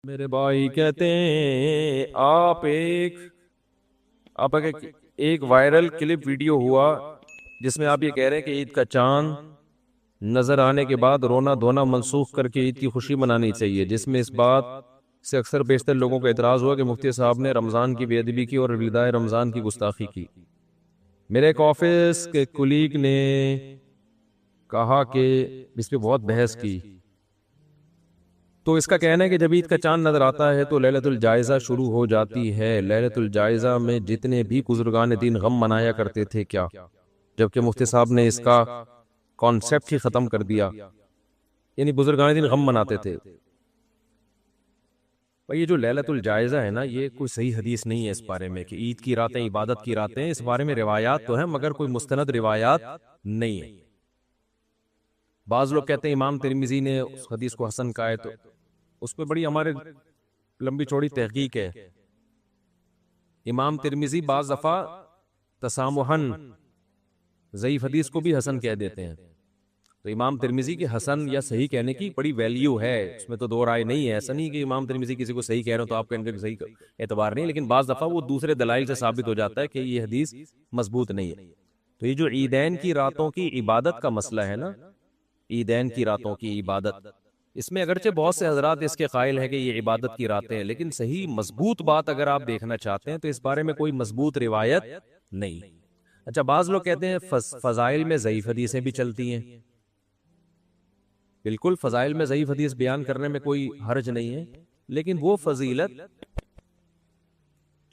میرے بھائی کہتے ہیں آپ ایک وائرل کلپ ویڈیو ہوا جس میں آپ یہ کہہ رہے ہیں کہ عید کا چاند نظر آنے کے بعد رونا دھونا منسوخ کر کے عید کی خوشی منانی چاہیے، جس میں اس بات سے اکثر بیشتر لوگوں کا اعتراض ہوا کہ مفتی صاحب نے رمضان کی بے ادبی کی اور وداع رمضان کی گستاخی کی۔ میرے ایک آفس کے کلیگ نے کہا کہ اس پہ بہت بحث کی، تو اس کا کہنا ہے کہ جب عید کا چاند نظر آتا ہے تو لیلۃ الجائزہ شروع ہو جاتی ہے۔ لیلۃ الجائزہ میں جتنے بھی بزرگان دین غم منایا کرتے تھے کیا، جبکہ مفتی صاحب نے اس کا کانسیپٹ ہی ختم کر دیا، یعنی بزرگان دین غم مناتے تھے۔ بھئی یہ جو لیلۃ الجائزہ ہے نا، یہ کوئی صحیح حدیث نہیں ہے اس بارے میں کہ عید کی راتیں عبادت کی راتیں ہیں۔ اس بارے میں روایات تو ہیں مگر کوئی مستند روایات نہیں ہے۔ بعض لوگ کہتے ہیں امام ترمذی نے اس حدیث کو حسن کہا ہے، تو اس پہ بڑی ہمارے لمبی چوڑی تحقیق ہے۔ امام ترمذی بعض دفعہ تسامحاً ضعیف حدیث کو بھی حسن کہہ دیتے ہیں، تو امام ترمذی کے حسن یا صحیح کہنے کی بڑی ویلیو ہے، اس میں تو دو رائے نہیں ہے۔ ایسا نہیں کہ امام ترمذی کسی کو صحیح کہہ رہے ہو تو آپ کہیں گے صحیح اعتبار نہیں، لیکن بعض دفعہ وہ دوسرے دلائل سے ثابت ہو جاتا ہے کہ یہ حدیث مضبوط نہیں ہے۔ تو یہ جو عیدین کی راتوں کی عبادت کا مسئلہ ہے نا، عیدین کی راتوں کی عبادت، اس میں اگرچہ بہت سے حضرات اس کے قائل ہیں کہ یہ عبادت کی راتیں ہیں، لیکن صحیح مضبوط بات اگر آپ دیکھنا چاہتے ہیں تو اس بارے میں کوئی مضبوط روایت نہیں۔ اچھا، بعض لوگ کہتے ہیں فضائل میں ضعیف حدیثیں بھی چلتی ہیں۔ بالکل، فضائل میں ضعیف حدیث بیان کرنے میں کوئی حرج نہیں ہے، لیکن وہ فضیلت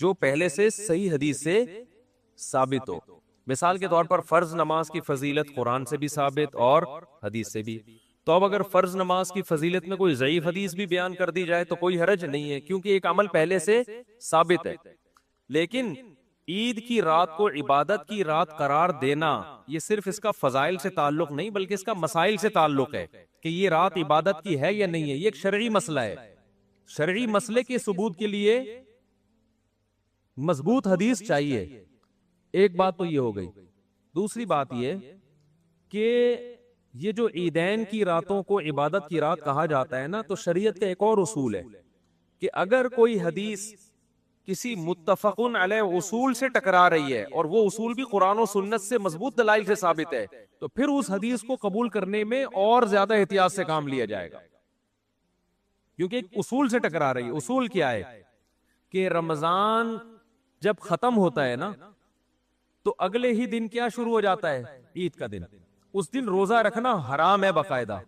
جو پہلے سے صحیح حدیث سے ثابت ہو۔ مثال کے طور پر فرض نماز کی فضیلت قرآن سے بھی ثابت اور حدیث سے بھی، تو اب اگر فرض نماز کی فضیلت میں کوئی ضعیف حدیث بھی بیان کر دی جائے تو کوئی حرج نہیں ہے، کیونکہ ایک عمل پہلے سے ثابت ہے۔ لیکن عید کی رات کو عبادت کی رات قرار دینا، یہ صرف اس کا فضائل سے تعلق نہیں بلکہ اس کا مسائل سے تعلق ہے کہ یہ رات عبادت کی ہے یا نہیں ہے۔ یہ ایک شرعی مسئلہ ہے۔ شرعی مسئلے کے ثبوت کے لیے مضبوط حدیث چاہیے۔ ایک بات تو یہ ہو گئی۔ دوسری بات یہ کہ یہ جو عیدین کی راتوں کو عبادت کی رات کہا جاتا ہے نا، تو شریعت کا ایک اور اصول ہے کہ اگر کوئی حدیث کسی متفقن علیہ اصول سے ٹکرا رہی ہے اور وہ اصول بھی قرآن و سنت سے مضبوط دلائل سے ثابت ہے، تو پھر اس حدیث کو قبول کرنے میں اور زیادہ احتیاط سے کام لیا جائے گا، کیونکہ ایک اصول سے ٹکرا رہی ہے۔ اصول کیا ہے کہ رمضان جب ختم ہوتا ہے نا تو اگلے ہی دن کیا شروع ہو جاتا ہے؟ عید کا دن۔ اس دن روزہ رکھنا حرام ہے باقاعدہ،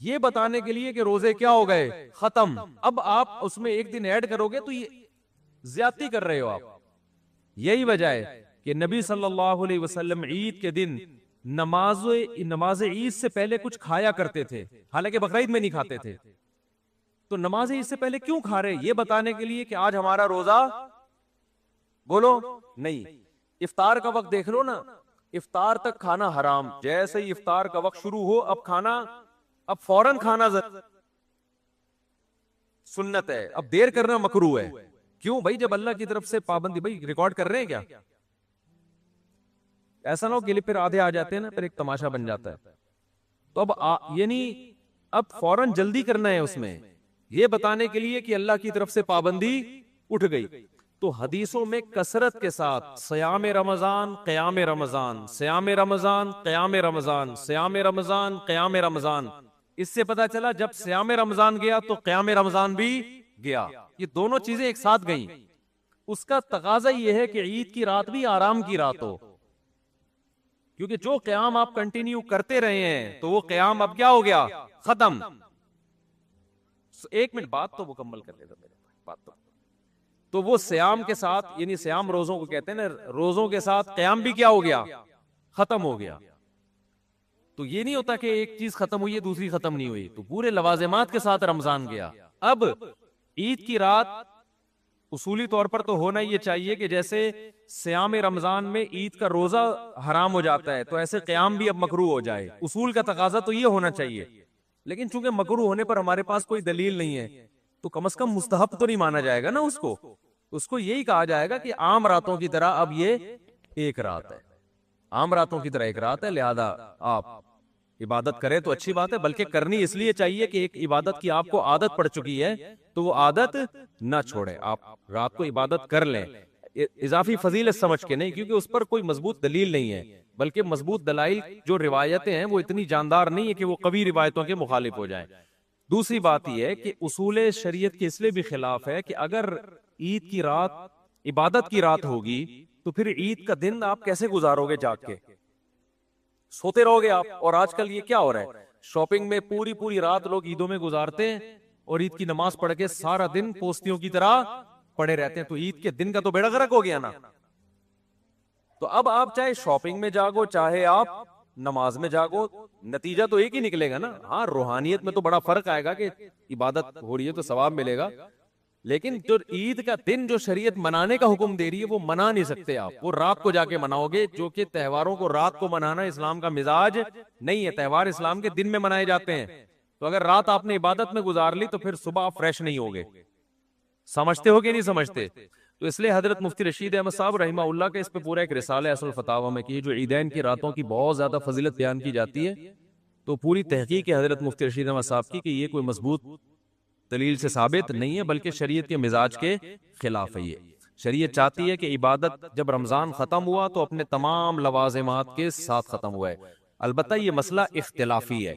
یہ بتانے کے لیے کہ روزے کیا ہو گئے؟ ختم۔ اب آپ اس میں ایک دن ایڈ کرو گے تو یہ زیادتی کر رہے ہو آپ۔ یہی وجہ ہے کہ نبی صلی اللہ علیہ وسلم عید کے دن نماز عید سے پہلے کچھ کھایا کرتے تھے، حالانکہ بقرعید میں نہیں کھاتے تھے۔ تو نماز عید سے پہلے کیوں کھا رہے؟ یہ بتانے کے لیے کہ آج ہمارا روزہ بولو نہیں۔ افطار کا وقت دیکھ لو نا، افطار تک کھانا حرام، جیسے ہی افطار کا وقت شروع ہو اب فوراً کھانا سنت ہے، اب دیر کرنا مکروہ ہے۔ کیوں بھائی؟ جب اللہ کی طرف سے پابندی، بھائی ریکارڈ کر رہے ہیں کیا؟ ایسا نہ ہو کہ پھر آدھے آ جاتے ہیں نا، پھر ایک تماشا بن جاتا ہے۔ تو اب یعنی اب فوراً جلدی کرنا ہے اس میں، یہ بتانے کے لیے کہ اللہ کی طرف سے پابندی اٹھ گئی۔ تو حدیثوں میں کثرت کے ساتھ صیام رمضان، قیام رمضان، صیام رمضان، قیام رمضان، صیام رمضان، قیام رمضان، اس سے پتا چلا جب صیام رمضان گیا تو قیام رمضان بھی گیا، یہ دونوں چیزیں ایک ساتھ گئیں۔ اس کا تقاضا یہ ہے کہ عید کی رات بھی آرام کی رات ہو، کیونکہ جو قیام آپ کنٹینیو کرتے رہے ہیں تو وہ قیام اب کیا ہو گیا؟ ختم۔ ایک منٹ بات تو مکمل کر لیتا میرے بات تو وہ سیام کے ساتھ، یعنی سیام روزوں کو کہتے ہیں نا، روزوں کے ساتھ قیام بھی کیا ہو گیا؟ ختم ہو گیا۔ تو یہ نہیں ہوتا کہ ایک چیز ختم ہوئی ہے دوسری ختم نہیں ہوئی، تو پورے لوازمات کے ساتھ رمضان گیا۔ اب عید کی رات اصولی طور پر تو ہونا یہ چاہیے کہ جیسے سیام رمضان میں عید کا روزہ حرام ہو جاتا ہے تو ایسے قیام بھی اب مکروہ ہو جائے، اصول کا تقاضا تو یہ ہونا چاہیے۔ لیکن چونکہ مکروہ ہونے پر ہمارے پاس کوئی دلیل نہیں ہے تو کم از کم مستحب تو نہیں مانا جائے گا نا، اس کو یہی کہا جائے گا کہ عام راتوں کی طرح اب یہ ایک رات ہے، عام راتوں کی طرح ایک رات ہے، لہذا آپ عبادت کرے تو اچھی بات ہے، بلکہ کرنی اس لیے چاہیے کہ ایک عبادت کی آپ کو عادت پڑ چکی ہے تو وہ عادت نہ چھوڑے، آپ رات کو عبادت کر لیں، اضافی فضیلت سمجھ کے نہیں، کیونکہ اس پر کوئی مضبوط دلیل نہیں ہے، بلکہ مضبوط دلائل جو روایتیں ہیں وہ اتنی جاندار نہیں ہے کہ وہ قوی روایتوں کے مخالف ہو جائیں۔ دوسری بات یہ ہے کہ اصول شریعت کے اس لیے بھی خلاف ہے کہ اگر عید کی رات عبادت کی رات ہوگی تو پھر عید کا دن آپ کیسے گزارو گے؟ جاگ کے سوتے رہو گے آپ؟ اور آج کل یہ کیا ہو رہا ہے، شاپنگ میں پوری رات لوگ عیدوں میں گزارتے ہیں اور عید کی نماز پڑھ کے سارا دن پوستیوں کی طرح پڑے رہتے ہیں، تو عید کے دن کا تو بیڑا غرق ہو گیا نا۔ تو اب آپ چاہے شاپنگ میں جاگو چاہے آپ نماز میں جاگو، نتیجہ تو ایک ہی نکلے گا نا۔ ہاں روحانیت میں تو بڑا فرق آئے گا کہ عبادت ہو رہی ہے تو ثواب ملے گا، لیکن جو عید کا دن جو شریعت منانے کا حکم دے رہی ہے وہ منا نہیں سکتے آپ، وہ رات کو جا کے مناؤ گے، جو کہ تہواروں کو رات کو منانا اسلام کا مزاج نہیں ہے، تہوار اسلام کے دن میں منائے جاتے ہیں۔ تو اگر رات آپ نے عبادت میں گزار لی تو پھر صبح آپ فریش نہیں ہوگے۔ سمجھتے ہو کہ نہیں سمجھتے؟ تو اس لیے حضرت مفتی رشید احمد صاحب رحمہ اللہ کے اس پہ پورا ایک رسالہ ہے اصل الفتاوی میں کہ جو عیدین کی راتوں کی بہت زیادہ فضیلت بیان کی جاتی ہے، تو پوری تحقیق ہے حضرت مفتی رشید احمد صاحب کی کہ یہ کوئی مضبوط دلیل سے ثابت نہیں ہے، بلکہ شریعت کے مزاج کے خلاف ہے۔ یہ شریعت چاہتی ہے کہ عبادت جب رمضان ختم ہوا تو اپنے تمام لوازمات کے ساتھ ختم ہوا ہے۔ البتہ یہ مسئلہ اختلافی ہے،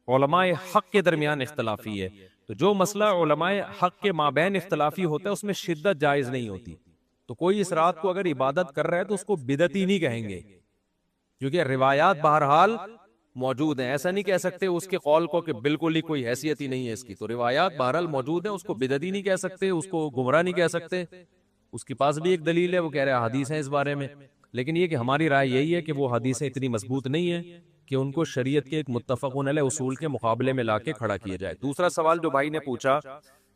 علماء حق کے درمیان اختلافی ہے، تو جو مسئلہ علماء حق کے مابین اختلافی ہوتا ہے اس میں شدت جائز نہیں ہوتی۔ تو کوئی اس رات کو اگر عبادت کر رہا ہے تو اس کو بدعتی نہیں کہیں گے، کیونکہ روایات بہرحال موجود ہیں، ایسا نہیں کہہ سکتے اس کے قول کو کہ بالکل ہی کوئی حیثیت ہی نہیں ہے اس کی، تو روایات بہرحال موجود ہیں، اس کو بدعتی نہیں کہہ سکتے، اس کو گمراہ نہیں کہہ سکتے، اس کے پاس بھی ایک دلیل ہے، وہ کہہ رہے ہیں حدیث ہیں اس بارے میں، لیکن یہ کہ ہماری رائے یہی ہے کہ وہ حدیثیں اتنی مضبوط نہیں ہیں کہ ان کو شریعت کے ایک متفقون علیہ اصول کے مقابلے میں لا کے کھڑا کیا جائے۔ دوسرا سوال جو بھائی نے پوچھا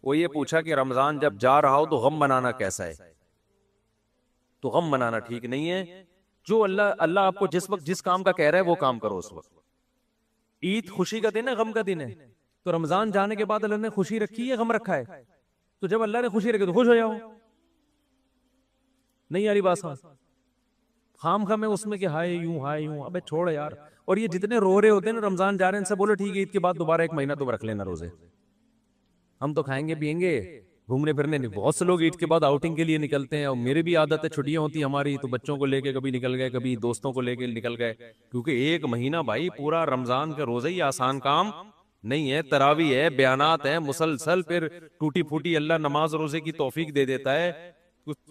وہ یہ پوچھا کہ رمضان جب جا رہا ہو تو غم منانا کیسا ہے؟ تو غم منانا ٹھیک نہیں ہے، جو اللہ آپ کو جس وقت جس کام کا کہہ رہا ہے وہ کام کرو اس وقت۔ عید خوشی کا دن ہے، غم کا دن ہے، تو رمضان جانے کے بعد اللہ نے خوشی رکھی ہے غم رکھا ہے؟ تو جب اللہ نے خوشی رکھی تو خوش ہو جاؤ، نہیں یاری بات سمجھ خام خام ہے اس میں کہ ہائے یوں، ابے چھوڑ یار۔ اور یہ جتنے رو رہے ہوتے ہیں نا رمضان جا رہے ہیں ان سے بولو ٹھیک ہے عید کے بعد دوبارہ ایک مہینہ تو رکھ لینا روزے، ہم تو کھائیں گے پیئیں گے گھومنے پھرنے نہیں۔ بہت سے لوگ عید کے بعد آؤٹنگ کے لیے نکلتے ہیں، اور میرے بھی عادت ہے چھٹیاں ہوتی ہماری تو بچوں کو لے کے کبھی نکل گئے، کبھی دوستوں کو لے کے نکل گئے، کیونکہ ایک مہینہ بھائی پورا رمضان کا روزہ ہی آسان کام نہیں ہے، تراویح ہے، بیانات ہیں مسلسل، پھر ٹوٹی پھوٹی اللہ نماز روزے کی توفیق دے دیتا ہے،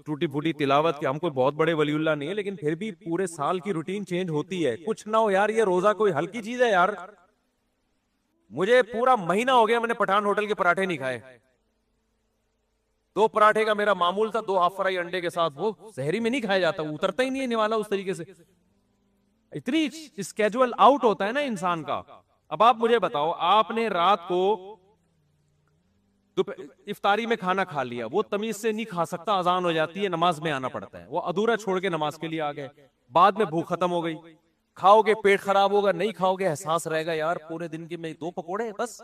ٹوٹی پھوٹی تلاوت کی، ہم کوئی بہت بڑے ولی اللہ نہیں ہے لیکن پھر بھی پورے سال کی روٹین چینج ہوتی ہے، کچھ نہ ہو یار یہ روزہ کوئی ہلکی چیز ہے یار۔ مجھے پورا مہینہ ہو گیا میں نے پٹھان ہوٹل کے پراٹھے نہیں کھائے، 2 پراٹھے کا میرا معمول تھا، 2 ہاف فرائی انڈے کے ساتھ، وہ سحری میں نہیں کھایا جاتا، وہ اترتا ہی نہیں ہے نوالا اس طریقے سے، اتنی اسکیجول آؤٹ ہوتا ہے نا انسان کا۔ اب آپ مجھے بتاؤ، آپ نے رات کو افطاری میں کھانا کھا لیا، وہ تمیز سے نہیں کھا سکتا، اذان ہو جاتی ہے نماز میں آنا پڑتا ہے، وہ ادھورا چھوڑ کے نماز کے لیے آ گئے، بعد میں بھوک ختم ہو گئی، کھاؤ گے پیٹ خراب ہوگا، نہیں کھاؤ گے احساس رہے گا یار پورے دن کے میں 2 پکوڑے بس۔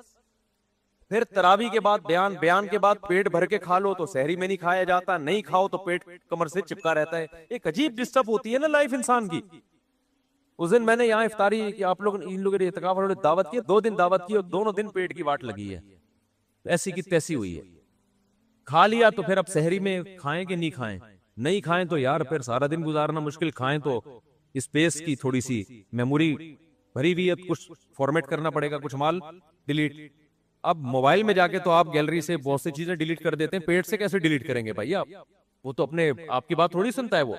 پھر تراویح کے بعد بیان کے بعد پیٹ بھر کے کھا لو تو سحری میں نہیں کھایا جاتا، نہیں کھاؤ تو پیٹ کمر سے چپکا رہتا ہے، ایک عجیب ڈسٹرب ہوتی ہے نا لائف انسان کی۔ اس دن میں نے یہاں افطاری کی، آپ لوگ ان لوگوں نے اعتکاف والوں نے دعوت کی، 2 دن دعوت کی اور دونوں دن پیٹ کی واٹ لگی ہے، ایسی کی تیسی ہوئی ہے۔ کھا لیا تو پھر اب سحری میں کھائیں کہ نہیں کھائیں؟ نہیں کھائیں تو یار پھر سارا دن گزارنا مشکل، کھائیں تو اسپیس کی تھوڑی سی میموری بھری ہوئی ہے، کچھ فارمیٹ کرنا پڑے گا، کچھ مال ڈیلیٹ۔ اب موبائل میں جا کے تو آپ گیلری سے بہت سی چیزیں ڈیلیٹ کر دیتے ہیں، پیٹ سے کیسے ڈیلیٹ کریں گے بھائی آپ؟ وہ تو اپنے آپ کی بات تھوڑی سنتا ہے وہ،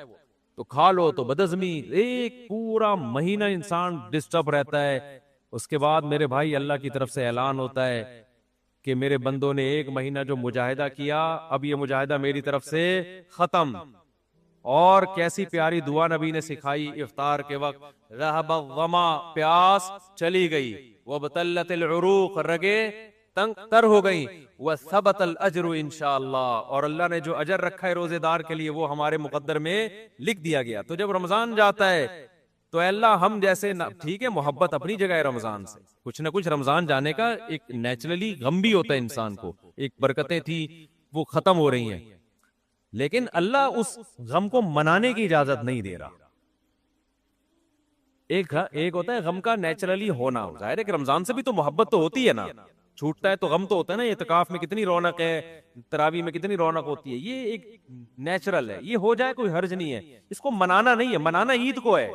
تو کھا لو تو بدہضمی، ایک پورا مہینہ انسان ڈسٹرب رہتا ہے۔ اس کے بعد میرے بھائی اللہ کی طرف سے اعلان ہوتا ہے کہ میرے بندوں نے 1 مہینہ جو مجاہدہ کیا، اب یہ مجاہدہ میری طرف سے ختم۔ اور کیسی پیاری دعا نبی نے سکھائی افطار کے وقت، رہب الظما، پیاس چلی گئی، وابتلت العروق، رگیں تنگ تر ہو گئیں، وثبت الاجر انشاءاللہ، اور اللہ نے جو اجر رکھا ہے روزے دار کے لیے وہ ہمارے مقدر میں لکھ دیا گیا۔ تو جب رمضان جاتا ہے تو اللہ ہم جیسے ٹھیک ہے محبت اپنی جگہ ہے رمضان سے، کچھ نہ کچھ رمضان جانے کا ایک نیچرلی غم بھی ہوتا ہے انسان کو، ایک برکتیں تھی وہ ختم ہو رہی ہیں، لیکن اللہ اس غم کو منانے کی اجازت نہیں دے رہا۔ ایک ہوتا ہے غم کا نیچرلی ہونا، ظاہر ہے کہ رمضان سے بھی تو محبت تو ہوتی ہے نا، چھوٹتا ہے تو غم تو ہوتا ہے نا، اعتکاف میں کتنی رونق ہے، تراویح میں کتنی رونق ہوتی ہے، یہ ایک نیچرل ہے، یہ ہو جائے کوئی حرج نہیں ہے، اس کو منانا نہیں ہے، منانا عید کو ہے۔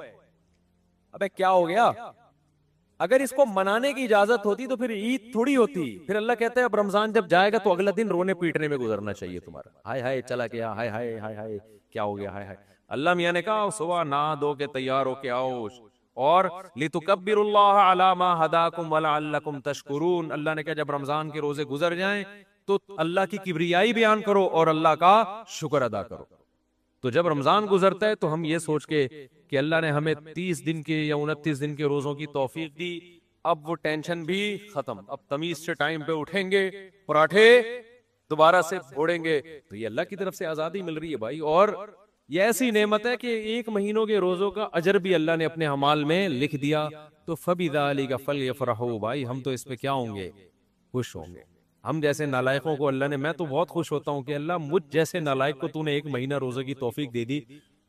ابے کیا ہو گیا، اگر اس کو منانے کی اجازت ہوتی تو پھر عید تھوڑی ہوتی، پھر اللہ کہتا ہے اب رمضان جب جائے گا تو اگلا دن رونے پیٹنے میں گزرنا چاہیے تمہارا، ہائے ہائے چلا گیا، ہائے ہائے ہائے ہائے کیا ہو گیا، ہائے ہائے۔ اللہ میاں نے کہا صبح نہا دھو کے تیار ہو کے آؤ، اور لِتُكَبِّرُوا اللَّهَ عَلَى مَا هَدَاكُمْ وَلَعَلَّكُمْ تَشْكُرُونَ، اللہ نے کہا جب رمضان کے روزے گزر جائیں تو اللہ کی کبریائی بیان کرو اور اللہ کا شکر ادا کرو۔ تو جب رمضان گزرتا ہے تو ہم یہ سوچ کے کہ اللہ نے ہمیں 30 دن کے یا 29 دن کے روزوں کی توفیق دی، اب وہ ٹینشن بھی ختم، اب تمیز سے ٹائم پہ اٹھیں گے، پراٹھے دوبارہ سے پھوڑیں گے، تو یہ اللہ کی طرف سے آزادی مل رہی ہے بھائی، اور یہ ایسی نعمت ہے کہ 1 مہینوں کے روزوں کا اجر بھی اللہ نے اپنے اعمال میں لکھ دیا، تو فَبِذَلِكَ فَلْيَفْرَحُوا، بھائی ہم تو اس پہ کیا ہوں گے، خوش ہوں گے۔ ہم جیسے نالائقوں کو اللہ نے، میں تو بہت خوش ہوتا ہوں کہ اللہ مجھ جیسے نالائق کو تو نے 1 مہینہ روزے کی توفیق دے دی،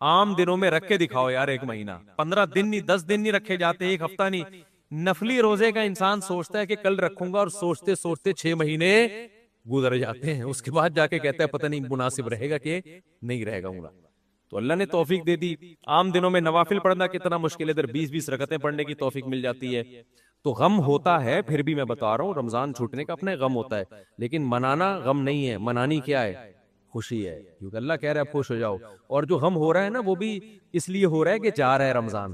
عام دنوں میں رکھ کے دکھاؤ یار، 1 مہینہ 15 دن نہیں، 10 دن نہیں رکھے جاتے، 1 ہفتہ نہیں، نفلی روزے کا انسان سوچتا ہے کہ کل رکھوں گا، اور سوچتے سوچتے 6 مہینے گزر جاتے ہیں، اس کے بعد جا کے کہتا ہے پتہ نہیں مناسب رہے گا کہ نہیں رہے گا۔ تو اللہ نے توفیق دے دی، عام دنوں میں نوافل پڑھنا کتنا مشکل ہے، ادھر 20 رکعتیں پڑھنے کی توفیق مل جاتی ہے۔ تو غم ہوتا ہے، پھر بھی میں بتا رہا ہوں رمضان چھوٹنے کا اپنا غم ہوتا ہے، لیکن منانا غم نہیں ہے، منانی کیا ہے، خوشی ہے، کیونکہ اللہ کہہ رہا ہے اب خوش ہو جاؤ۔ اور جو غم ہو رہا ہے نا وہ بھی اس لیے ہو رہا ہے کہ جا رہا ہے رمضان،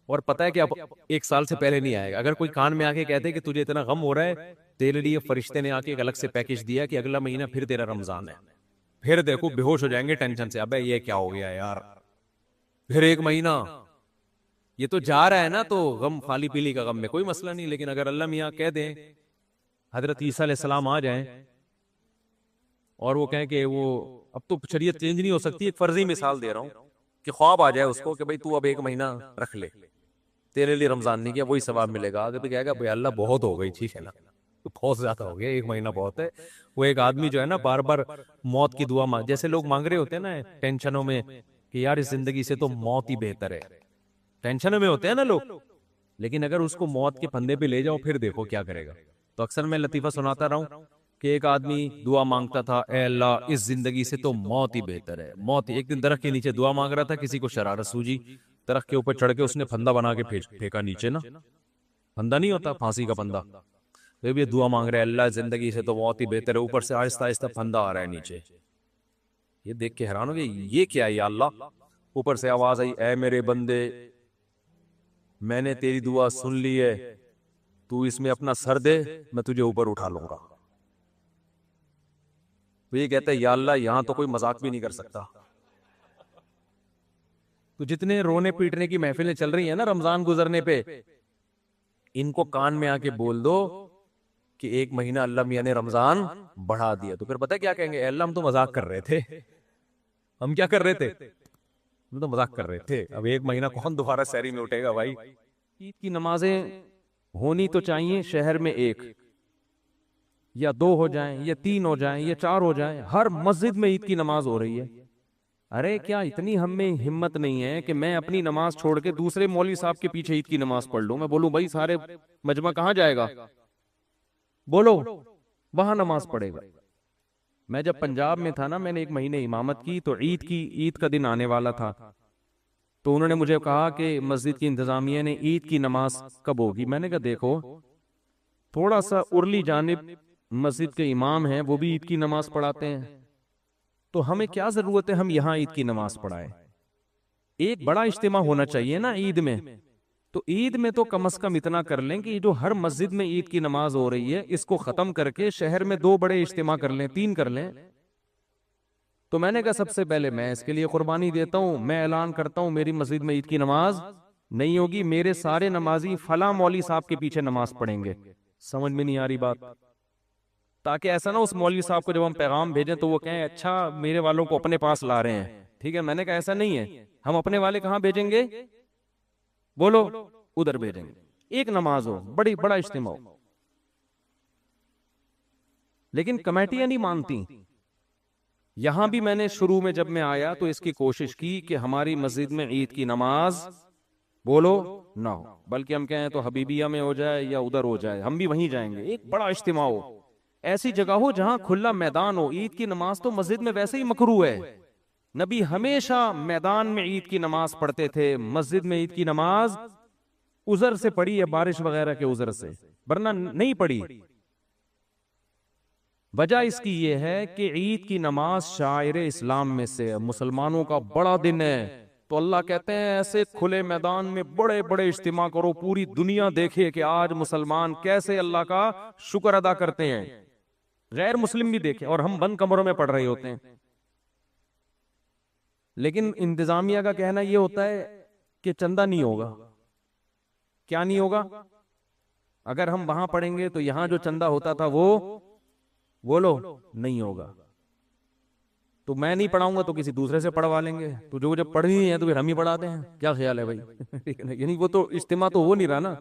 اور پتہ ہے کہ اب 1 سال سے پہلے نہیں آئے گا۔ اگر کوئی کان میں آ کے کہتے کہ تجھے اتنا غم ہو رہا ہے، تیرے لیے فرشتے نے آ کے ایک الگ سے پیکج دیا کہ اگلا مہینہ پھر تیرا رمضان ہے، پھر دیکھو بے ہوش ہو جائیں گے ٹینشن سے، ابے یہ کیا ہو گیا یار، پھر 1 مہینہ، یہ تو جا رہا ہے نا، تو غم خالی پیلی کا غم میں کوئی مسئلہ نہیں، لیکن اگر اللہ میاں کہہ دیں، حضرت عیسیٰ علیہ السلام آ جائیں اور وہ کہیں کہ وہ اب تو شریعت چینج نہیں ہو سکتی، ایک فرضی مثال دے رہا ہوں کہ خواب آ جائے اس کو کہ بھئی تو اب 1 مہینہ رکھ لے، تیرے لیے رمضان نہیں کیا، وہی ثواب ملے گا، آگے تو کہے گا بھئی اللہ بہت ہو گئی، ٹھیک ہے نا، تو بہت زیادہ ہو گیا، 1 مہینہ بہت ہے۔ وہ ایک آدمی جو ہے نا بار بار موت کی دعا مانگ، جیسے لوگ مانگ رہے ہوتے ہیں نا ٹینشنوں میں کہ یار اس زندگی سے تو موت ہی بہتر ہے، ٹینشنوں میں ہوتے ہیں نا لوگ، لیکن اگر اس کو موت کے پھندے پہ لے جاؤ پھر دیکھو کیا کرے گا۔ تو اکثر میں لطیفہ سناتا رہا ہوں کہ ایک آدمی دعا مانگتا تھا، اے اللہ اس زندگی سے تو موت ہی بہتر ہے، موت ہی۔ ایک دن درخت کے نیچے دعا مانگ رہا تھا، کسی کو شرارت سوجی، درخت کے اوپر چڑھ کے اس نے پھندا بنا کے پھینکا نیچے، نا پھندا نہیں ہوتا پھانسی کا پھندا، تو یہ دعا مانگ رہا ہے اللہ زندگی سے تو موت ہی بہتر ہے، اوپر سے آہستہ آہستہ پھندا آ رہا ہے نیچے، یہ دیکھ کے حیران ہو گئے یہ کیا ہے یا اللہ۔ اوپر سے آواز آئی، اے میرے بندے میں نے تیری دعا سن لی ہے، تو اس میں اپنا سر دے میں تجھے اوپر اٹھا لوں گا۔ تو یہ کہتا ہے یا اللہ یہاں تو کوئی مذاق بھی نہیں کر سکتا۔ تو جتنے رونے پیٹنے کی محفلیں چل رہی ہیں نا رمضان گزرنے پہ، ان کو کان میں آ کے بول دو کہ 1 مہینہ اللہ میاں نے رمضان بڑھا دیا، تو پھر پتہ کیا کہیں گے، اے اللہ ہم تو مذاق کر رہے تھے، ہم کیا کر رہے تھے، ہم تو مذاق کر رہے تھے، اب 1 مہینہ کون دوبارہ سحری میں اٹھے گا بھائی۔ عید کی نمازیں ہونی تو چاہیے شہر میں 1 یا 2 ہو جائیں یا 3 ہو جائیں یا 4 ہو جائیں، ہر مسجد میں عید کی نماز ہو رہی ہے۔ ارے کیا اتنی ہم میں ہمت نہیں ہے کہ میں اپنی نماز چھوڑ کے دوسرے مولوی صاحب کے پیچھے عید کی نماز پڑھ لوں، میں بولوں بھائی سارے مجمع کہاں جائے گا، بولو وہاں نماز پڑھے گا۔ میں جب پنجاب میں تھا نا، میں نے 1 مہینے امامت کی، تو عید کا دن آنے والا تھا، تو انہوں نے مجھے کہا کہ مسجد کی انتظامیہ نے عید کی نماز کب ہوگی، میں نے کہا دیکھو تھوڑا سا ارلی جانب مسجد کے امام ہیں وہ بھی عید کی نماز پڑھاتے ہیں، تو ہمیں کیا ضرورت ہے ہم یہاں عید کی نماز پڑھائیں، ایک بڑا اجتماع ہونا چاہیے نا عید میں، تو عید میں تو کم از کم اتنا کر لیں کہ جو ہر مسجد میں عید کی نماز ہو رہی ہے اس کو ختم کر کے شہر میں 2 بڑے اجتماع کر لیں، 3 کر لیں۔ تو میں نے کہا سب سے پہلے میں اس کے لیے قربانی دیتا ہوں، میں اعلان کرتا ہوں میری مسجد میں عید کی نماز نہیں ہوگی، میرے سارے نمازی فلاں مولوی صاحب کے پیچھے نماز پڑھیں گے۔ سمجھ میں نہیں آ رہی بات، تاکہ ایسا نہ اس مولوی صاحب کو جب ہم پیغام بھیجیں تو وہ کہیں اچھا میرے والوں کو اپنے پاس لا رہے ہیں، ٹھیک ہے۔ میں نے کہا ایسا نہیں ہے، ہم اپنے والے کہاں بھیجیں گے، بولو ادھر بھیجیں گے، ایک نماز ہو، بڑا اجتماع ہو۔ لیکن کمیٹیاں نہیں مانتی۔ یہاں بھی میں نے شروع میں جب میں آیا تو اس کی کوشش کی کہ ہماری مسجد میں عید کی نماز بولو نہ ہو، بلکہ ہم کہیں تو حبیبیہ میں ہو جائے یا ادھر ہو جائے، ہم بھی وہیں جائیں گے، ایک بڑا اجتماع ہو، ایسی جگہ ہو جہاں کھلا میدان ہو۔ عید کی نماز تو مسجد میں ویسے ہی مکروہ ہے، نبی ہمیشہ میدان میں عید کی نماز پڑھتے تھے، مسجد میں عید کی نماز عذر سے پڑھی ہے، بارش وغیرہ کے عذر سے، ورنہ نہیں پڑھی۔ وجہ اس کی یہ ہے کہ عید کی نماز شاعر اسلام میں سے مسلمانوں کا بڑا دن ہے، تو اللہ کہتے ہیں ایسے کھلے میدان میں بڑے بڑے اجتماع کرو، پوری دنیا دیکھے کہ آج مسلمان کیسے اللہ کا شکر ادا کرتے ہیں، غیر مسلم بھی دیکھیں، اور ہم بند کمروں میں پڑھ رہے ہوتے ہیں۔ لیکن انتظامیہ کا کہنا یہ ہوتا ہے کہ چندہ نہیں ہوگا۔ کیا نہیں ہوگا؟ اگر ہم وہاں پڑھیں گے تو یہاں جو چندہ ہوتا تھا وہ بولو نہیں ہوگا، تو میں نہیں پڑھاؤں گا تو کسی دوسرے سے پڑھوا لیں گے، تو جو جب پڑھنی ہے تو پھر ہم ہی پڑھاتے ہیں۔ کیا خیال ہے بھائی؟ یعنی وہ تو اجتماع تو ہو نہیں رہا نا۔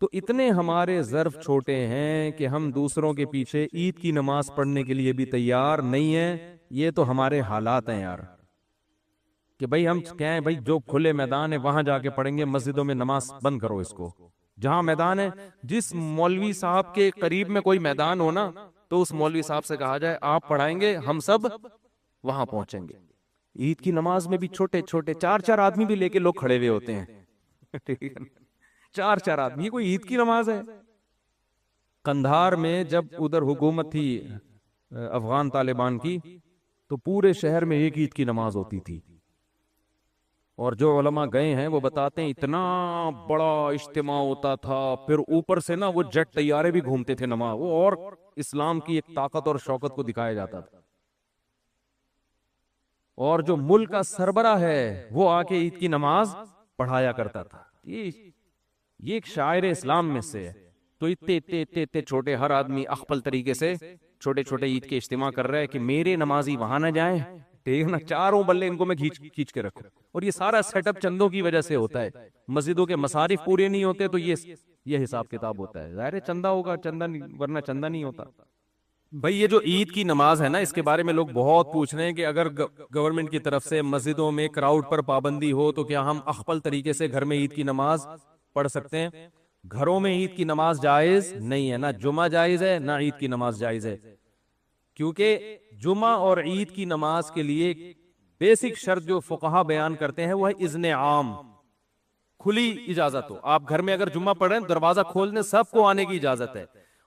تو اتنے ہمارے ظرف چھوٹے ہیں کہ ہم دوسروں کے پیچھے عید کی نماز پڑھنے کے لیے بھی تیار نہیں ہیں۔ یہ تو ہمارے حالات ہیں یار، کہ بھائی ہم کہیں بھائی جو کھلے میدان ہے وہاں جا کے پڑھیں گے، مسجدوں میں نماز بند کرو اس کو۔ جہاں میدان ہے، جس مولوی صاحب کے قریب میں کوئی میدان ہو نا، تو اس مولوی صاحب سے کہا جائے آپ پڑھائیں گے، ہم سب وہاں پہنچیں گے۔ عید کی نماز میں بھی چھوٹے چھوٹے 4-4 آدمی بھی لے کے لوگ کھڑے ہوئے ہوتے ہیں، 4-4 آدمی، یہ کوئی عید کی نماز ہے؟ قندھار میں جب ادھر حکومت تھی افغان طالبان کی، تو پورے شہر میں ایک عید کی نماز ہوتی تھی، اور جو علماء گئے ہیں وہ بتاتے ہیں اتنا بڑا اجتماع ہوتا تھا، پھر اوپر سے نا وہ جیٹ طیارے بھی گھومتے تھے نماز، وہ اور اسلام کی ایک طاقت اور شوکت کو دکھایا جاتا تھا۔ اور جو ملک کا سربراہ ہے وہ آ کے عید کی نماز پڑھایا کرتا تھا۔ یہ ایک شاعر اسلام میں سے ہے۔ تو اتنے چھوٹے، ہر آدمی اخپل طریقے سے چھوٹے چھوٹے عید کے اجتماع کر رہا ہے کہ میرے نمازی وہاں نہ جائیں، ٹھیک نا، چاروں بلے ان کو میں کھینچ کے رکھوں۔ اور یہ سارا سیٹ اپ چندوں کی وجہ سے ہوتا ہے، مسجدوں کے مصارف پورے نہیں ہوتے تو یہ حساب کتاب ہوتا ہے، ظاہر ہے چندہ ہوگا، چندہ نہیں، ورنہ چندہ نہیں ہوتا۔ بھائی یہ جو عید کی نماز ہے نا، اس کے بارے میں لوگ بہت پوچھ رہے ہیں کہ اگر گورنمنٹ کی طرف سے مسجدوں میں کراؤڈ پر پابندی ہو تو کیا ہم اخپل طریقے سے گھر میں عید کی نماز پڑھ سکتے ہیں؟ گھروں میں عید کی نماز جائز نہیں ہے، نہ جمعہ جائز ہے نہ عید کی نماز جائز ہے، کیونکہ جمعہ اور عید کی نماز کے لیے بیسک شرط جو فقہا بیان کرتے ہیں وہ ہے اذن عام، کھلی اجازت ہو۔ آپ گھر میں اگر جمعہ پڑھیں دروازہ کھول دیں، سب کو آنے کی اجازت ہے۔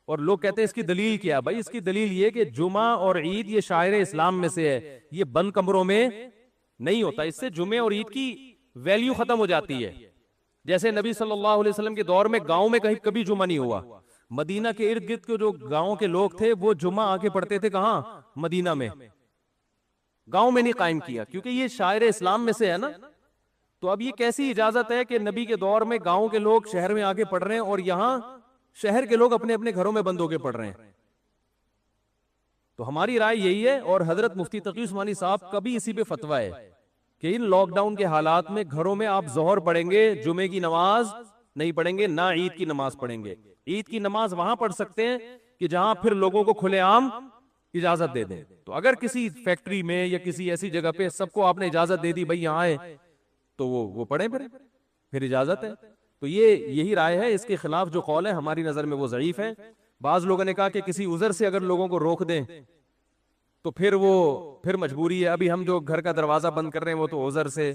اور لوگ کہتے ہیں اس کی دلیل کیا؟ بھائی اس کی دلیل یہ کہ جمعہ اور عید یہ شاعر اسلام میں سے ہے، یہ بند کمروں میں نہیں ہوتا، اس سے جمعے اور عید کی ویلیو ختم ہو جاتی ہے۔ جیسے نبی صلی اللہ علیہ وسلم کے دور میں گاؤں میں کہیں کبھی جمعہ نہیں ہوا، مدینہ کے ارد گرد کے جو گاؤں کے لوگ تھے وہ جمعہ آ کے پڑھتے تھے، کہاں؟ مدینہ میں، گاؤں میں نہیں قائم کیا، کیونکہ یہ شاعر اسلام میں سے ہے نا۔ تو اب یہ کیسی اجازت ہے کہ نبی کے دور میں گاؤں کے لوگ شہر میں آ کے پڑھ رہے ہیں اور یہاں شہر کے لوگ اپنے اپنے گھروں میں بند ہو کے پڑھ رہے ہیں؟ تو ہماری رائے یہی ہے، اور حضرت مفتی تقی عثمانی صاحب کا بھی اسی پہ فتویٰ ہے کہ ان لاک ڈاؤن کے حالات میں گھروں میں آپ ظہر پڑھیں گے، جمعے کی نماز نہیں پڑھیں گے، نہ عید کی نماز پڑھیں گے۔ عید کی نماز وہاں پڑھ سکتے ہیں کہ جہاں پھر لوگوں کو کھلے عام اجازت دے دیں۔ تو اگر کسی فیکٹری میں یا کسی ایسی جگہ پہ سب کو آپ نے اجازت دے دی بھائی یہاں آئے، تو وہ پڑھیں، پھر اجازت ہے۔ تو یہی رائے ہے، اس کے خلاف جو قول ہے ہماری نظر میں وہ ضعیف ہے۔ بعض لوگوں نے کہا کہ کسی عذر سے اگر لوگوں کو روک دیں تو پھر مجبوری ہے، ابھی ہم جو گھر کا دروازہ بند کر رہے ہیں وہ تو عذر سے۔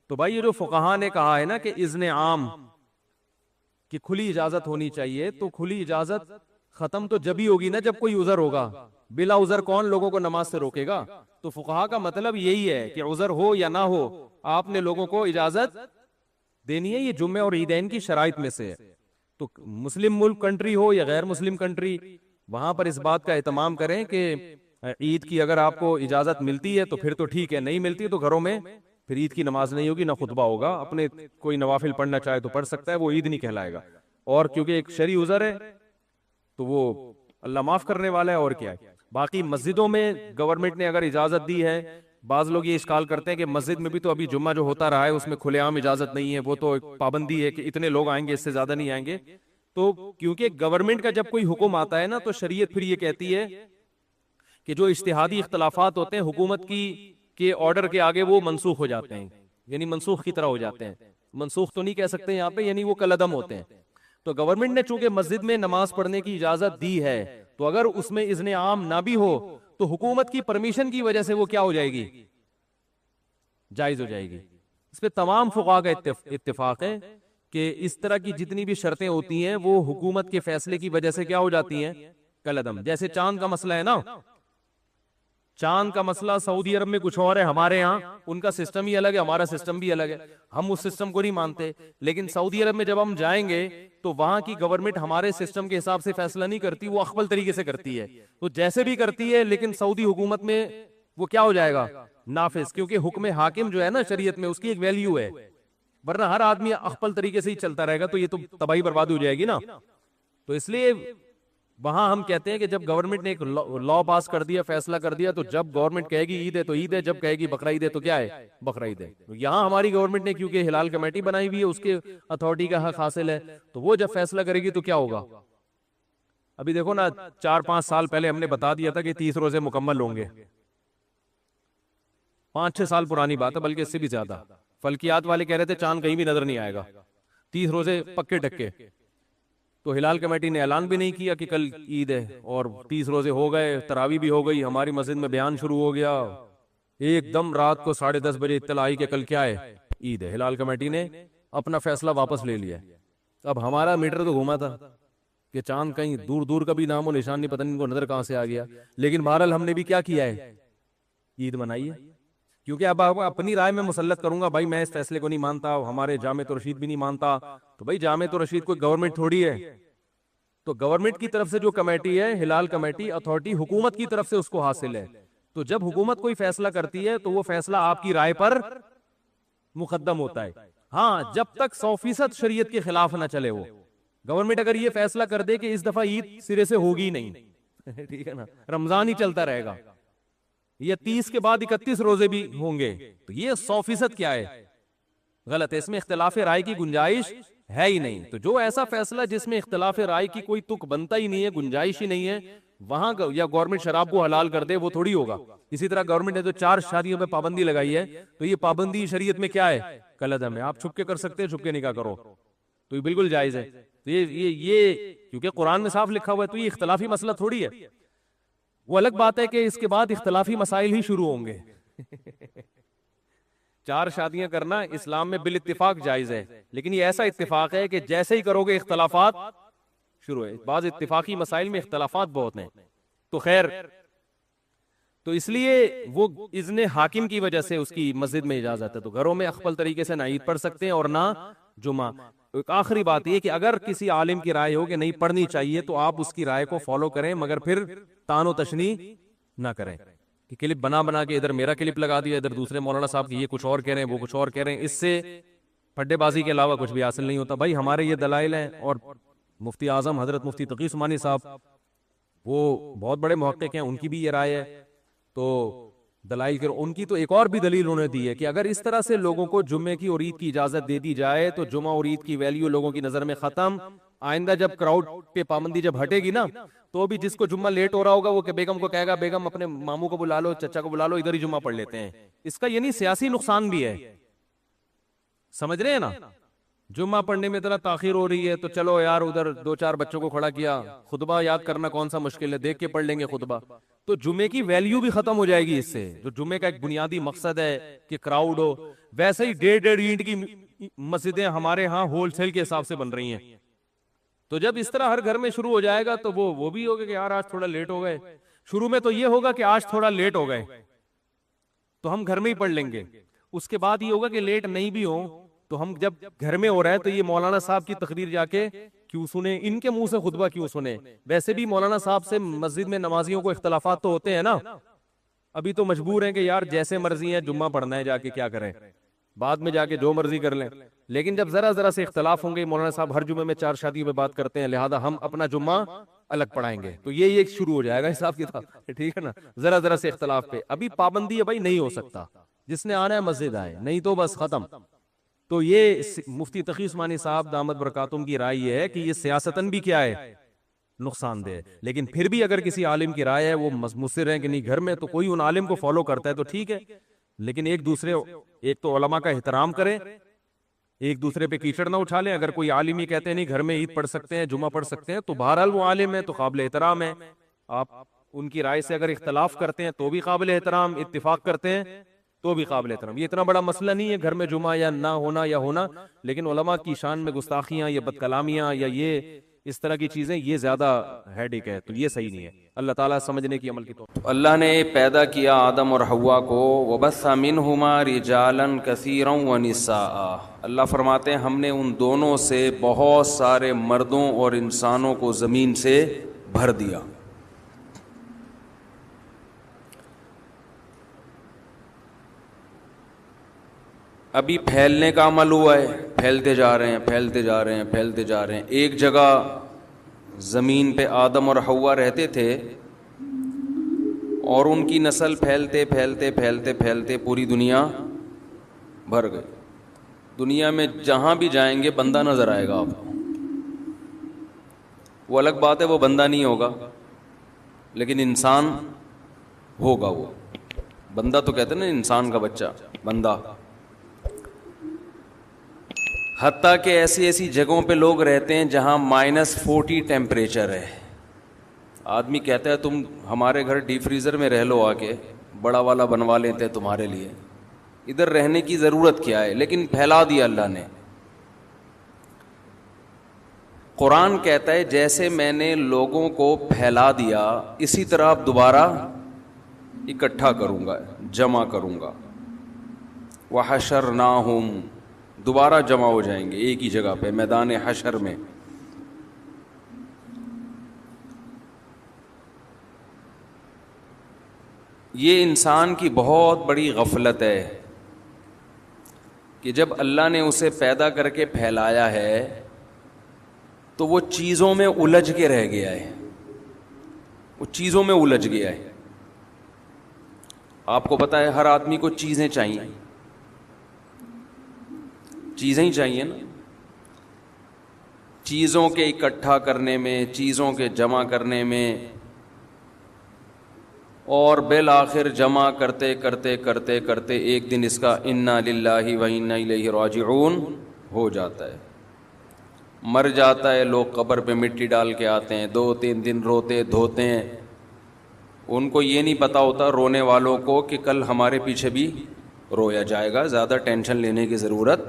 تو بھائی یہ جو فقہا نے کہا ہے نا کہ اذن عام، کہ کھلی اجازت ہونی چاہیے، تو کھلی اجازت ختم تو جب ہی ہوگی نا جب کوئی عذر ہوگا، بلا عذر کون لوگوں کو نماز سے روکے گا؟ تو فقہا کا مطلب یہی ہے کہ عذر ہو یا نہ ہو آپ نے لوگوں کو اجازت دینی ہے، یہ جمعے اور عیدین کی شرائط میں سے ہے۔ تو مسلم ملک کنٹری ہو یا غیر مسلم کنٹری، وہاں پر اس بات کا اہتمام کریں کہ عید کی اگر آپ کو اجازت ملتی ہے تو پھر تو ٹھیک ہے، نہیں ملتی تو گھروں میں پھر عید کی نماز نہیں ہوگی، نہ خطبہ ہوگا، اپنے کوئی نوافل پڑھنا چاہے تو پڑھ سکتا ہے، وہ عید نہیں کہلائے گا۔ اور کیونکہ ایک شرعی عذر ہے تو وہ اللہ معاف کرنے والا ہے، اور کیا ہے۔ باقی مسجدوں میں گورنمنٹ نے اگر اجازت دی ہے، بعض لوگ یہ اشکال کرتے ہیں کہ مسجد میں بھی تو ابھی جمعہ جو ہوتا رہا ہے اس میں کھلے عام اجازت نہیں ہے، وہ تو ایک پابندی ہے کہ اتنے لوگ آئیں گے، اس سے زیادہ نہیں آئیں گے۔ تو کیونکہ گورنمنٹ کا جب کوئی حکم آتا ہے نا تو شریعت پھر یہ کہتی ہے کہ جو اجتہادی اختلافات ہوتے ہیں حکومت کے آرڈر کے آگے وہ منسوخ ہو جاتے ہیں، یعنی منسوخ کی طرح ہو جاتے ہیں۔ منسوخ تو نہیں کہہ سکتے یہاں پہ، یعنی وہ کالعدم ہوتے ہیں. تو گورنمنٹ نے چونکہ مسجد میں نماز پڑھنے کی اجازت دی ہے، تو اگر اس میں اذن عام نہ بھی ہو تو حکومت کی پرمیشن کی وجہ سے وہ کیا ہو جائے گی؟ جائز ہو جائے گی. اس پہ تمام فقہاء کا اتفاق ہے کہ اس طرح کی جتنی بھی شرطیں ہوتی ہیں وہ حکومت کے فیصلے کی وجہ سے کیا ہو جاتی ہیں؟ کالعدم. جیسے چاند کا مسئلہ ہے نا، چاند کا مسئلہ سعودی عرب میں کچھ اور ہے، ہمارے ہاں ان کا سسٹم ہی الگ ہے، ہمارا سسٹم بھی الگ ہے، ہم اس سسٹم کو نہیں مانتے. لیکن سعودی عرب میں جب ہم جائیں گے تو وہاں کی گورنمنٹ ہمارے سسٹم کے حساب سے فیصلہ نہیں کرتی، وہ اخبل طریقے سے کرتی ہے. تو جیسے بھی کرتی ہے لیکن سعودی حکومت میں وہ کیا ہو جائے گا؟ نافذ. کیونکہ حکم حاکم جو ہے نا شریعت میں، اس کی ایک ویلیو ہے، ورنہ ہر آدمی اخبل طریقے سے ہی چلتا رہے گا تو یہ تو تباہی برباد ہو جائے گی نا. تو اس لیے وہاں ہم کہتے ہیں کہ جب گورنمنٹ نے ایک لا پاس کر دیا، فیصلہ کر دیا، تو جب گورنمنٹ کہے گی عید ہے تو عید ہے، جب کہے گی بقرہ عید ہے تو کیا ہے؟ بقرہ عید ہے. یہاں ہماری گورنمنٹ نے کیونکہ ہلال کمیٹی بنائی ہوئی ہے، اس کے اتھارٹی کا حق حاصل ہے، تو وہ جب فیصلہ کرے گی تو کیا ہوگا؟ ابھی دیکھو نا، 4-5 سال پہلے ہم نے بتا دیا تھا کہ 30 روزے مکمل ہوں گے. 5-6 سال پرانی بات ہے، بلکہ اس سے بھی زیادہ. فلکیات والے کہہ رہے تھے چاند کہیں بھی نظر نہیں آئے گا، 30 روزے پکے ڈکے. تو ہلال کمیٹی نے اعلان بھی نہیں کیا کہ کل عید ہے، اور 30 روزے ہو گئے، تراویح بھی ہو گئی. ہماری مسجد میں بیان شروع ہو گیا، ایک دم رات کو 10:30 بجے اطلاع آئی کہ کل کیا ہے؟ عید ہے. ہلال کمیٹی نے اپنا فیصلہ واپس لے لیا. اب ہمارا میٹر تو گھوما تھا کہ چاند کہیں دور دور کا بھی نام و نشان نہیں، پتہ نہیں ان کو نظر کہاں سے آ گیا. لیکن بہرحال ہم نے بھی کیا کیا ہے؟ عید منائی ہے. کیونکہ اب اپنی رائے میں مسلط کروں گا، بھائی میں اس فیصلے کو نہیں مانتا، ہمارے جامع رشید بھی نہیں مانتا، تو بھائی جامع رشید کوئی گورنمنٹ تھوڑی ہے. تو گورنمنٹ کی طرف سے جو کمیٹی ہے، ہلال کمیٹی اتھارٹی، حکومت کی طرف سے اس کو حاصل ہے. تو جب حکومت کوئی فیصلہ کرتی ہے تو وہ فیصلہ آپ کی رائے پر مقدم ہوتا ہے. ہاں، جب تک 100% شریعت کے خلاف نہ چلے. وہ گورنمنٹ اگر یہ فیصلہ کر دے کہ اس دفعہ عید سرے سے ہوگی نہیں، ٹھیک ہے نا، رمضان ہی چلتا رہے گا، یہ 30 کے بعد 31 روزے بھی ہوں گے، تو یہ 100% کیا ہے؟ غلط ہے. اس میں اختلاف رائے کی گنجائش ہے ہی نہیں. تو جو ایسا فیصلہ جس میں اختلاف رائے کی کوئی تک بنتا ہی نہیں ہے، گنجائش ہی نہیں ہے، وہاں یا گورنمنٹ شراب کو حلال کر دے، وہ تھوڑی ہوگا. اسی طرح گورنمنٹ نے تو 4 شادیوں پہ پابندی لگائی ہے، تو یہ پابندی شریعت میں کیا ہے؟ کالعدم ہے. آپ چھپ کے کر سکتے ہیں، چھپ کے نکاح کرو تو یہ بالکل جائز ہے. تو یہ کیونکہ قرآن میں صاف لکھا ہوا ہے، تو یہ اختلافی مسئلہ تھوڑی ہے. وہ الگ بات ہے کہ اس کے بعد اختلافی مسائل ہی شروع ہوں گے. 4 شادیاں کرنا اسلام میں بالاتفاق جائز ہے، لیکن یہ ایسا اتفاق ہے کہ جیسے ہی کرو گے اختلافات شروع ہے. بعض اتفاقی مسائل میں اختلافات بہت ہیں. تو خیر، تو اس لیے وہ اذن حاکم کی وجہ سے اس کی مسجد میں اجازت ہے. تو گھروں میں اخفل طریقے سے نہ عید پڑھ سکتے ہیں اور نہ جمعہ. ایک آخری بات یہ کہ اگر کسی عالم کی رائے ہو کہ نہیں پڑھنی چاہیے تو آپ اس کی رائے کو فالو کریں، مگر پھر تان و تشنیع نہ کریں کہ کلپ بنا کے ادھر میرا کلپ لگا دیا، ادھر دوسرے مولانا صاحب کی یہ کچھ اور کہہ رہے ہیں، وہ کچھ اور کہہ رہے ہیں. اس سے پھڈے بازی کے علاوہ کچھ بھی حاصل نہیں ہوتا. بھائی ہمارے یہ دلائل ہیں، اور مفتی اعظم حضرت مفتی تقی عثمانی صاحب وہ بہت بڑے محقق ہیں، ان کی بھی یہ رائے ہے. تو دلائل کے ان کی تو ایک اور بھی دلیل انہوں نے دی ہے کہ اگر اس طرح سے لوگوں کو جمعے کی اور عید کی اجازت دے دی جائے تو جمعہ اور عید کی ویلیو لوگوں کی نظر میں ختم. آئندہ جب کراؤڈ پہ پابندی جب ہٹے گی نا، تو بھی جس کو جمعہ لیٹ ہو رہا ہوگا وہ کہ بیگم کو کہے گا بیگم اپنے ماموں کو بلا لو، چچا کو بلا لو، ادھر ہی جمعہ پڑھ لیتے ہیں. اس کا یعنی سیاسی نقصان بھی ہے. سمجھ رہے ہیں نا؟ جمعہ پڑھنے میں اتنا تاخیر ہو رہی ہے تو چلو یار ادھر 2-4 بچوں کو کھڑا کیا، خطبہ یاد کرنا کون سا مشکل ہے، دیکھ کے پڑھ لیں گے خطبہ. تو جمعے کی ویلیو بھی ختم ہو جائے گی اس سے، جو جمعے کا ایک بنیادی مقصد ہے کہ کراؤڈ ہو. ویسے ہی 1.5 اینٹ کی مسجدیں ہمارے ہاں ہول سیل کے حساب سے بن رہی ہیں. تو جب اس طرح ہر گھر میں شروع ہو جائے گا تو وہ بھی ہوگا کہ یار آج تھوڑا لیٹ ہو گئے. شروع میں تو یہ ہوگا کہ آج تھوڑا لیٹ ہو گئے تو ہم گھر میں ہی پڑھ لیں گے. اس کے بعد یہ ہوگا کہ لیٹ نہیں بھی ہو تو ہم جب گھر میں ہو رہا ہے تو یہ مولانا صاحب کی تقریر جا کے کیوں سنیں، ان کے منہ سے خطبہ کیوں سنیں. ویسے بھی مولانا صاحب سے مسجد میں نمازیوں کو اختلافات تو ہوتے ہیں نا، ابھی تو مجبور ہیں کہ یار جیسے مرضی ہے جمعہ پڑھنا ہے، جا کے کیا کریں، بعد میں جا کے جو مرضی کر لیں. لیکن جب ذرا سے اختلاف ہوں گے، مولانا صاحب ہر جمعے میں 4 شادیوں پہ بات کرتے ہیں، لہذا ہم اپنا جمعہ الگ پڑھائیں گے، تو یہ شروع ہو جائے گا حساب کتاب. ٹھیک ہے نا؟ ذرا سے اختلاف پہ ابھی پابندی ہے بھائی، نہیں ہو سکتا، جس نے آنا ہے مسجد آئے، نہیں تو بس ختم. تو یہ مفتی تقی عثمانی صاحب دامت برکاتہم کی رائے یہ ہے کہ یہ سیاستاً بھی کیا ہے، نقصان دہ. لیکن پھر بھی اگر کسی عالم کی رائے ہے، وہ مصر ہے کہ نہیں گھر میں، تو کوئی ان عالم کو فالو کرتا ہے تو ٹھیک ہے. لیکن ایک تو علماء کا احترام کرے، ایک دوسرے پہ کیچڑ نہ اچھا لیں. اگر کوئی عالم یہ کہتے ہیں نہیں گھر میں عید پڑھ سکتے ہیں, جمعہ پڑھ سکتے ہیں, تو بہرحال وہ عالم ہے تو قابل احترام ہے. آپ ان کی رائے سے اگر اختلاف کرتے ہیں تو بھی قابل احترام, اتفاق کرتے ہیں تو بھی قابل احترام. یہ اتنا بڑا مسئلہ نہیں ہے گھر میں جمعہ یا نہ ہونا یا ہونا, لیکن علماء کی شان میں گستاخیاں یا بد کلامیاں یا یہ اس طرح کی چیزیں یہ زیادہ ہیڈک ہے, تو یہ صحیح نہیں ہے. اللہ تعالیٰ سمجھنے کی عمل کی توفیق. اللہ نے پیدا کیا آدم اور حوا کو, وبث منہما رجالا کثیرا ونساء. اللہ فرماتے ہیں ہم نے ان دونوں سے بہت سارے مردوں اور انسانوں کو زمین سے بھر دیا. ابھی پھیلنے کا عمل ہوا ہے, پھیلتے جا رہے ہیں, پھیلتے جا رہے ہیں, پھیلتے جا رہے ہیں. ایک جگہ زمین پہ آدم اور حوا رہتے تھے اور ان کی نسل پھیلتے پھیلتے پھیلتے پھیلتے پوری دنیا بھر گئی. دنیا میں جہاں بھی جائیں گے بندہ نظر آئے گا آپ کو. وہ الگ بات ہے وہ بندہ نہیں ہوگا, لیکن انسان ہوگا. وہ بندہ تو کہتے ہیں نا انسان کا بچہ بندہ. حتیٰ کہ ایسی ایسی جگہوں پہ لوگ رہتے ہیں جہاں -40 ٹیمپریچر ہے. آدمی کہتا ہے تم ہمارے گھر ڈی فریزر میں رہ لو, آ کے بڑا والا بنوا لیتے ہیں تمہارے لیے, ادھر رہنے کی ضرورت کیا ہے. لیکن پھیلا دیا اللہ نے. قرآن کہتا ہے جیسے میں نے لوگوں کو پھیلا دیا اسی طرح اب دوبارہ اکٹھا کروں گا, جمع کروں گا. وحشرناہم, دوبارہ جمع ہو جائیں گے ایک ہی جگہ پہ میدان حشر میں. یہ انسان کی بہت بڑی غفلت ہے کہ جب اللہ نے اسے پیدا کر کے پھیلایا ہے تو وہ چیزوں میں الجھ کے رہ گیا ہے, وہ چیزوں میں الجھ گیا ہے. آپ کو پتا ہے ہر آدمی کو چیزیں چاہیے, چیزیں ہی چاہیے نا. چیزوں کے اکٹھا کرنے میں, چیزوں کے جمع کرنے میں, اور بالآخر جمع کرتے کرتے کرتے کرتے ایک دن اس کا انا للہ و انا الیہ راجعون ہو جاتا ہے. مر جاتا ہے, لوگ قبر پہ مٹی ڈال کے آتے ہیں, 2-3 دن روتے دھوتے ہیں. ان کو یہ نہیں پتا ہوتا رونے والوں کو کہ کل ہمارے پیچھے بھی رویا جائے گا. زیادہ ٹینشن لینے کی ضرورت,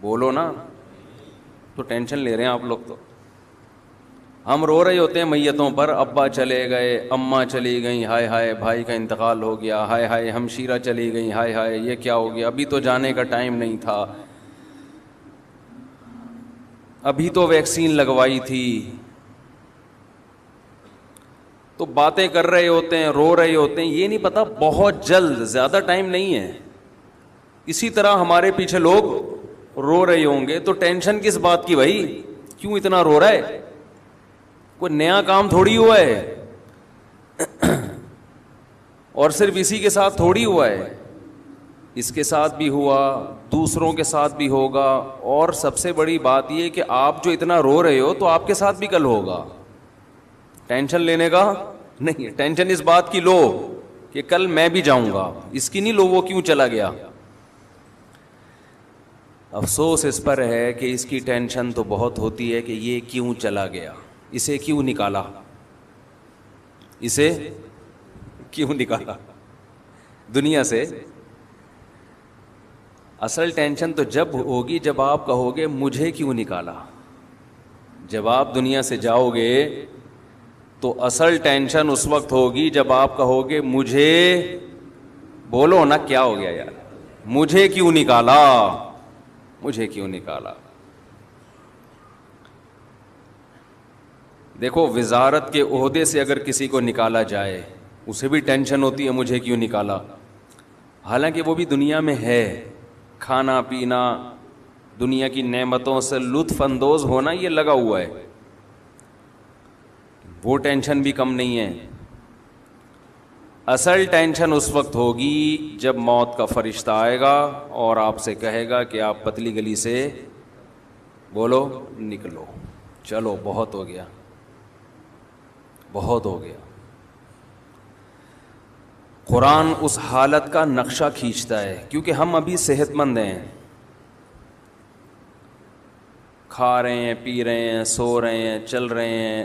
بولو نا, تو ٹینشن لے رہے ہیں آپ لوگ. تو ہم رو رہے ہوتے ہیں میتوں پر, ابا چلے گئے, اماں چلی گئیں, ہائے ہائے بھائی کا انتقال ہو گیا, ہائے ہائے ہمشیرہ چلی گئیں, ہائے ہائے یہ کیا ہو گیا, ابھی تو جانے کا ٹائم نہیں تھا, ابھی تو ویکسین لگوائی تھی. تو باتیں کر رہے ہوتے ہیں, رو رہے ہوتے ہیں, یہ نہیں پتا بہت جلد, زیادہ ٹائم نہیں ہے. اسی طرح ہمارے پیچھے لوگ رو رہے ہوں گے. تو ٹینشن کس بات کی بھائی, کیوں اتنا رو رہا ہے؟ کوئی نیا کام تھوڑی ہوا ہے, اور صرف اسی کے ساتھ تھوڑی ہوا ہے, اس کے ساتھ بھی ہوا, دوسروں کے ساتھ بھی ہوگا. اور سب سے بڑی بات یہ کہ آپ جو اتنا رو رہے ہو تو آپ کے ساتھ بھی کل ہوگا. ٹینشن لینے کا نہیں ہے, ٹینشن اس بات کی لو کہ کل میں بھی جاؤں گا, اس کی نہیں لو وہ کیوں چلا گیا. افسوس اس پر ہے کہ اس کی ٹینشن تو بہت ہوتی ہے کہ یہ کیوں چلا گیا, اسے کیوں نکالا, اسے کیوں نکالا دنیا سے. اصل ٹینشن تو جب ہوگی جب آپ کہو گے مجھے کیوں نکالا. جب آپ دنیا سے جاؤ گے تو اصل ٹینشن اس وقت ہوگی جب آپ کہو گے مجھے, بولو نا کیا ہو گیا یار, مجھے کیوں نکالا, مجھے کیوں نکالا. دیکھو وزارت کے عہدے سے اگر کسی کو نکالا جائے اسے بھی ٹینشن ہوتی ہے مجھے کیوں نکالا, حالانکہ وہ بھی دنیا میں ہے, کھانا پینا, دنیا کی نعمتوں سے لطف اندوز ہونا یہ لگا ہوا ہے, وہ ٹینشن بھی کم نہیں ہے. اصل ٹینشن اس وقت ہوگی جب موت کا فرشتہ آئے گا اور آپ سے کہے گا کہ آپ پتلی گلی سے بولو نکلو, چلو بہت ہو گیا, بہت ہو گیا. قرآن اس حالت کا نقشہ کھینچتا ہے کیونکہ ہم ابھی صحت مند ہیں, کھا رہے ہیں، پی رہے ہیں، سو رہے ہیں، چل رہے ہیں،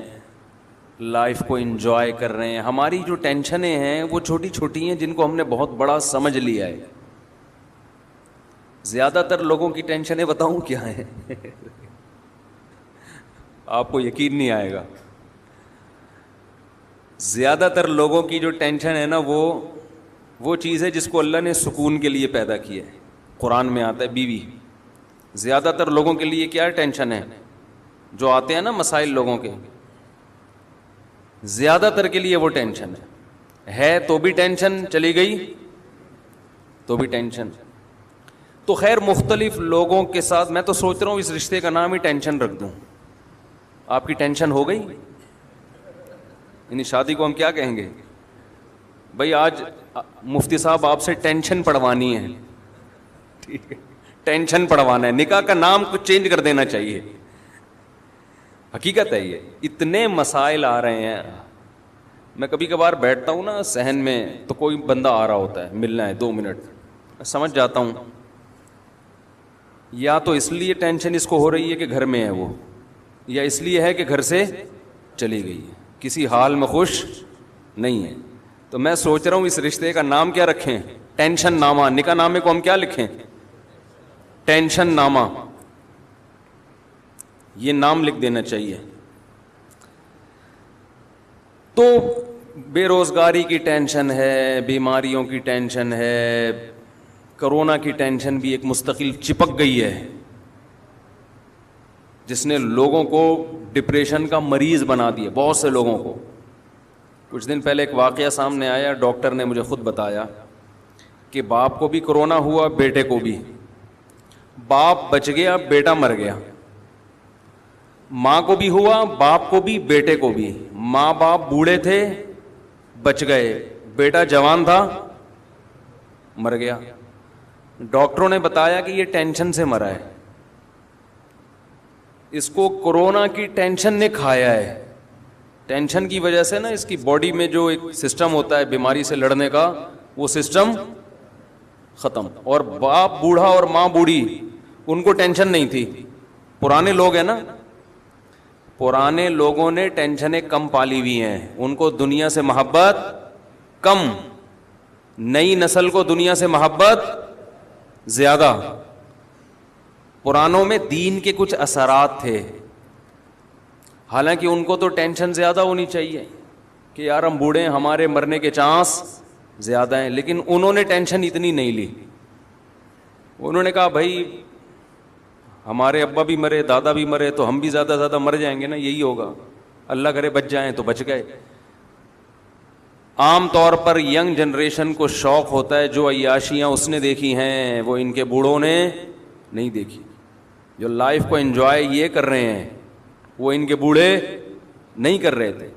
لائف کو انجوائے کر رہے ہیں. ہماری جو ٹینشنیں ہیں وہ چھوٹی چھوٹی ہیں جن کو ہم نے بہت بڑا سمجھ لیا ہے. زیادہ تر لوگوں کی ٹینشنیں بتاؤں کیا ہیں؟ آپ کو یقین نہیں آئے گا. زیادہ تر لوگوں کی جو ٹینشن ہے نا وہ چیز ہے جس کو اللہ نے سکون کے لیے پیدا کیا ہے. قرآن میں آتا ہے بیوی. زیادہ تر لوگوں کے لیے کیا ٹینشن ہے؟ جو آتے ہیں نا مسائل لوگوں کے، زیادہ تر کے لیے وہ ٹینشن ہے تو بھی ٹینشن، چلی گئی تو بھی ٹینشن. تو خیر مختلف لوگوں کے ساتھ میں تو سوچ رہا ہوں اس رشتے کا نام ہی ٹینشن رکھ دوں. آپ کی ٹینشن ہو گئی؟ یعنی شادی کو ہم کیا کہیں گے؟ بھائی آج مفتی صاحب آپ سے ٹینشن پڑھوانی ہے. ٹھیک ہے، ٹینشن پڑھوانا ہے. نکاح کا نام کچھ چینج کر دینا چاہیے. حقیقت ہے یہ. اتنے مسائل آ رہے ہیں. میں کبھی کبھار بیٹھتا ہوں نا صحن میں تو کوئی بندہ آ رہا ہوتا ہے، ملنا ہے 2 منٹ، میں سمجھ جاتا ہوں یا تو اس لیے ٹینشن اس کو ہو رہی ہے کہ گھر میں ہے وہ، یا اس لیے ہے کہ گھر سے چلی گئی ہے، کسی حال میں خوش نہیں ہے. تو میں سوچ رہا ہوں اس رشتے کا نام کیا رکھیں؟ ٹینشن نامہ. نکاح نامے کو ہم کیا لکھیں؟ ٹینشن نامہ. یہ نام لکھ دینا چاہیے. تو بے روزگاری کی ٹینشن ہے، بیماریوں کی ٹینشن ہے، کرونا کی ٹینشن بھی ایک مستقل چپک گئی ہے جس نے لوگوں کو ڈپریشن کا مریض بنا دیا، بہت سے لوگوں کو. کچھ دن پہلے ایک واقعہ سامنے آیا، ڈاکٹر نے مجھے خود بتایا کہ باپ کو بھی کرونا ہوا، بیٹے کو بھی. باپ بچ گیا، بیٹا مر گیا. ماں کو بھی ہوا، باپ کو بھی، بیٹے کو بھی. ماں باپ بوڑھے تھے، بچ گئے. بیٹا جوان تھا، مر گیا. ڈاکٹروں نے بتایا کہ یہ ٹینشن سے مرا ہے، اس کو کرونا کی ٹینشن نے کھایا ہے. ٹینشن کی وجہ سے نا اس کی باڈی میں جو ایک سسٹم ہوتا ہے بیماری سے لڑنے کا، وہ سسٹم ختم. اور باپ بوڑھا اور ماں بوڑھی، ان کو ٹینشن نہیں تھی. پرانے لوگ ہیں نا، پرانے لوگوں نے ٹینشنیں کم پالی ہوئی ہیں، ان کو دنیا سے محبت کم. نئی نسل کو دنیا سے محبت زیادہ. پرانوں میں دین کے کچھ اثرات تھے، حالانکہ ان کو تو ٹینشن زیادہ ہونی چاہیے کہ یار ہم بوڑھے ہیں، ہمارے مرنے کے چانس زیادہ ہیں. لیکن انہوں نے ٹینشن اتنی نہیں لی. انہوں نے کہا بھائی ہمارے ابا بھی مرے، دادا بھی مرے، تو ہم بھی زیادہ زیادہ مر جائیں گے نا، یہی ہوگا. اللہ کرے بچ جائیں تو بچ گئے. عام طور پر ینگ جنریشن کو شوق ہوتا ہے جو عیاشیاں اس نے دیکھی ہیں وہ ان کے بوڑھوں نے نہیں دیکھی. جو لائف کو انجوائے یہ کر رہے ہیں وہ ان کے بوڑھے نہیں کر رہے تھے.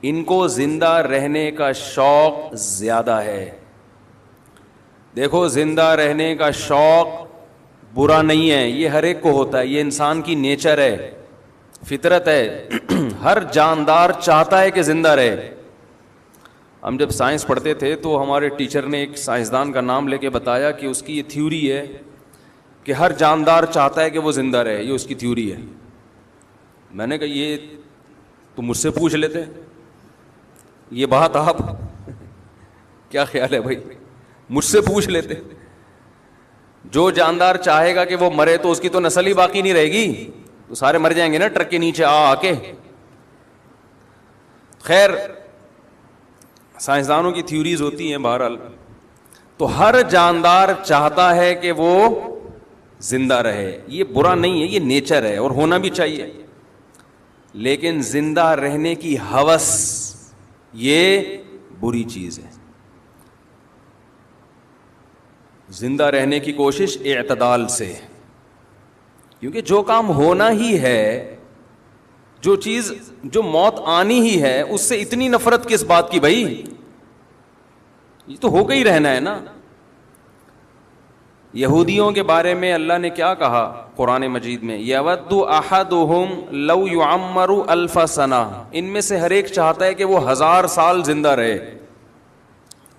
ان کو زندہ رہنے کا شوق زیادہ ہے. دیکھو زندہ رہنے کا شوق برا نہیں ہے، یہ ہر ایک کو ہوتا ہے، یہ انسان کی نیچر ہے، فطرت ہے. ہر جاندار چاہتا ہے کہ زندہ رہے. ہم جب سائنس پڑھتے تھے تو ہمارے ٹیچر نے ایک سائنسدان کا نام لے کے بتایا کہ اس کی یہ تھیوری ہے کہ ہر جاندار چاہتا ہے کہ وہ زندہ رہے. یہ اس کی تھیوری ہے. میں نے کہا یہ تو مجھ سے پوچھ لیتے، یہ بات آپ کیا خیال ہے بھائی، مجھ سے پوچھ لیتے. جو جاندار چاہے گا کہ وہ مرے تو اس کی تو نسل ہی باقی نہیں رہے گی، تو سارے مر جائیں گے نا ٹرک کے نیچے آ کے. خیر سائنسدانوں کی تھیوریز ہوتی ہیں بہرحال. تو ہر جاندار چاہتا ہے کہ وہ زندہ رہے. یہ برا نہیں ہے، یہ نیچر ہے اور ہونا بھی چاہیے. لیکن زندہ رہنے کی ہوس یہ بری چیز ہے. زندہ رہنے کی کوشش اعتدال سے، کیونکہ جو کام ہونا ہی ہے، جو چیز جو موت آنی ہی ہے، اس سے اتنی نفرت کس بات کی بھائی؟ یہ تو ہو گئی رہنا ہے نا. یہودیوں کے بارے میں اللہ نے کیا کہا قرآن مجید میں؟ یود احدہم لو یعمر الف سنہ. ان میں سے ہر ایک چاہتا ہے کہ وہ 1000 سال زندہ رہے.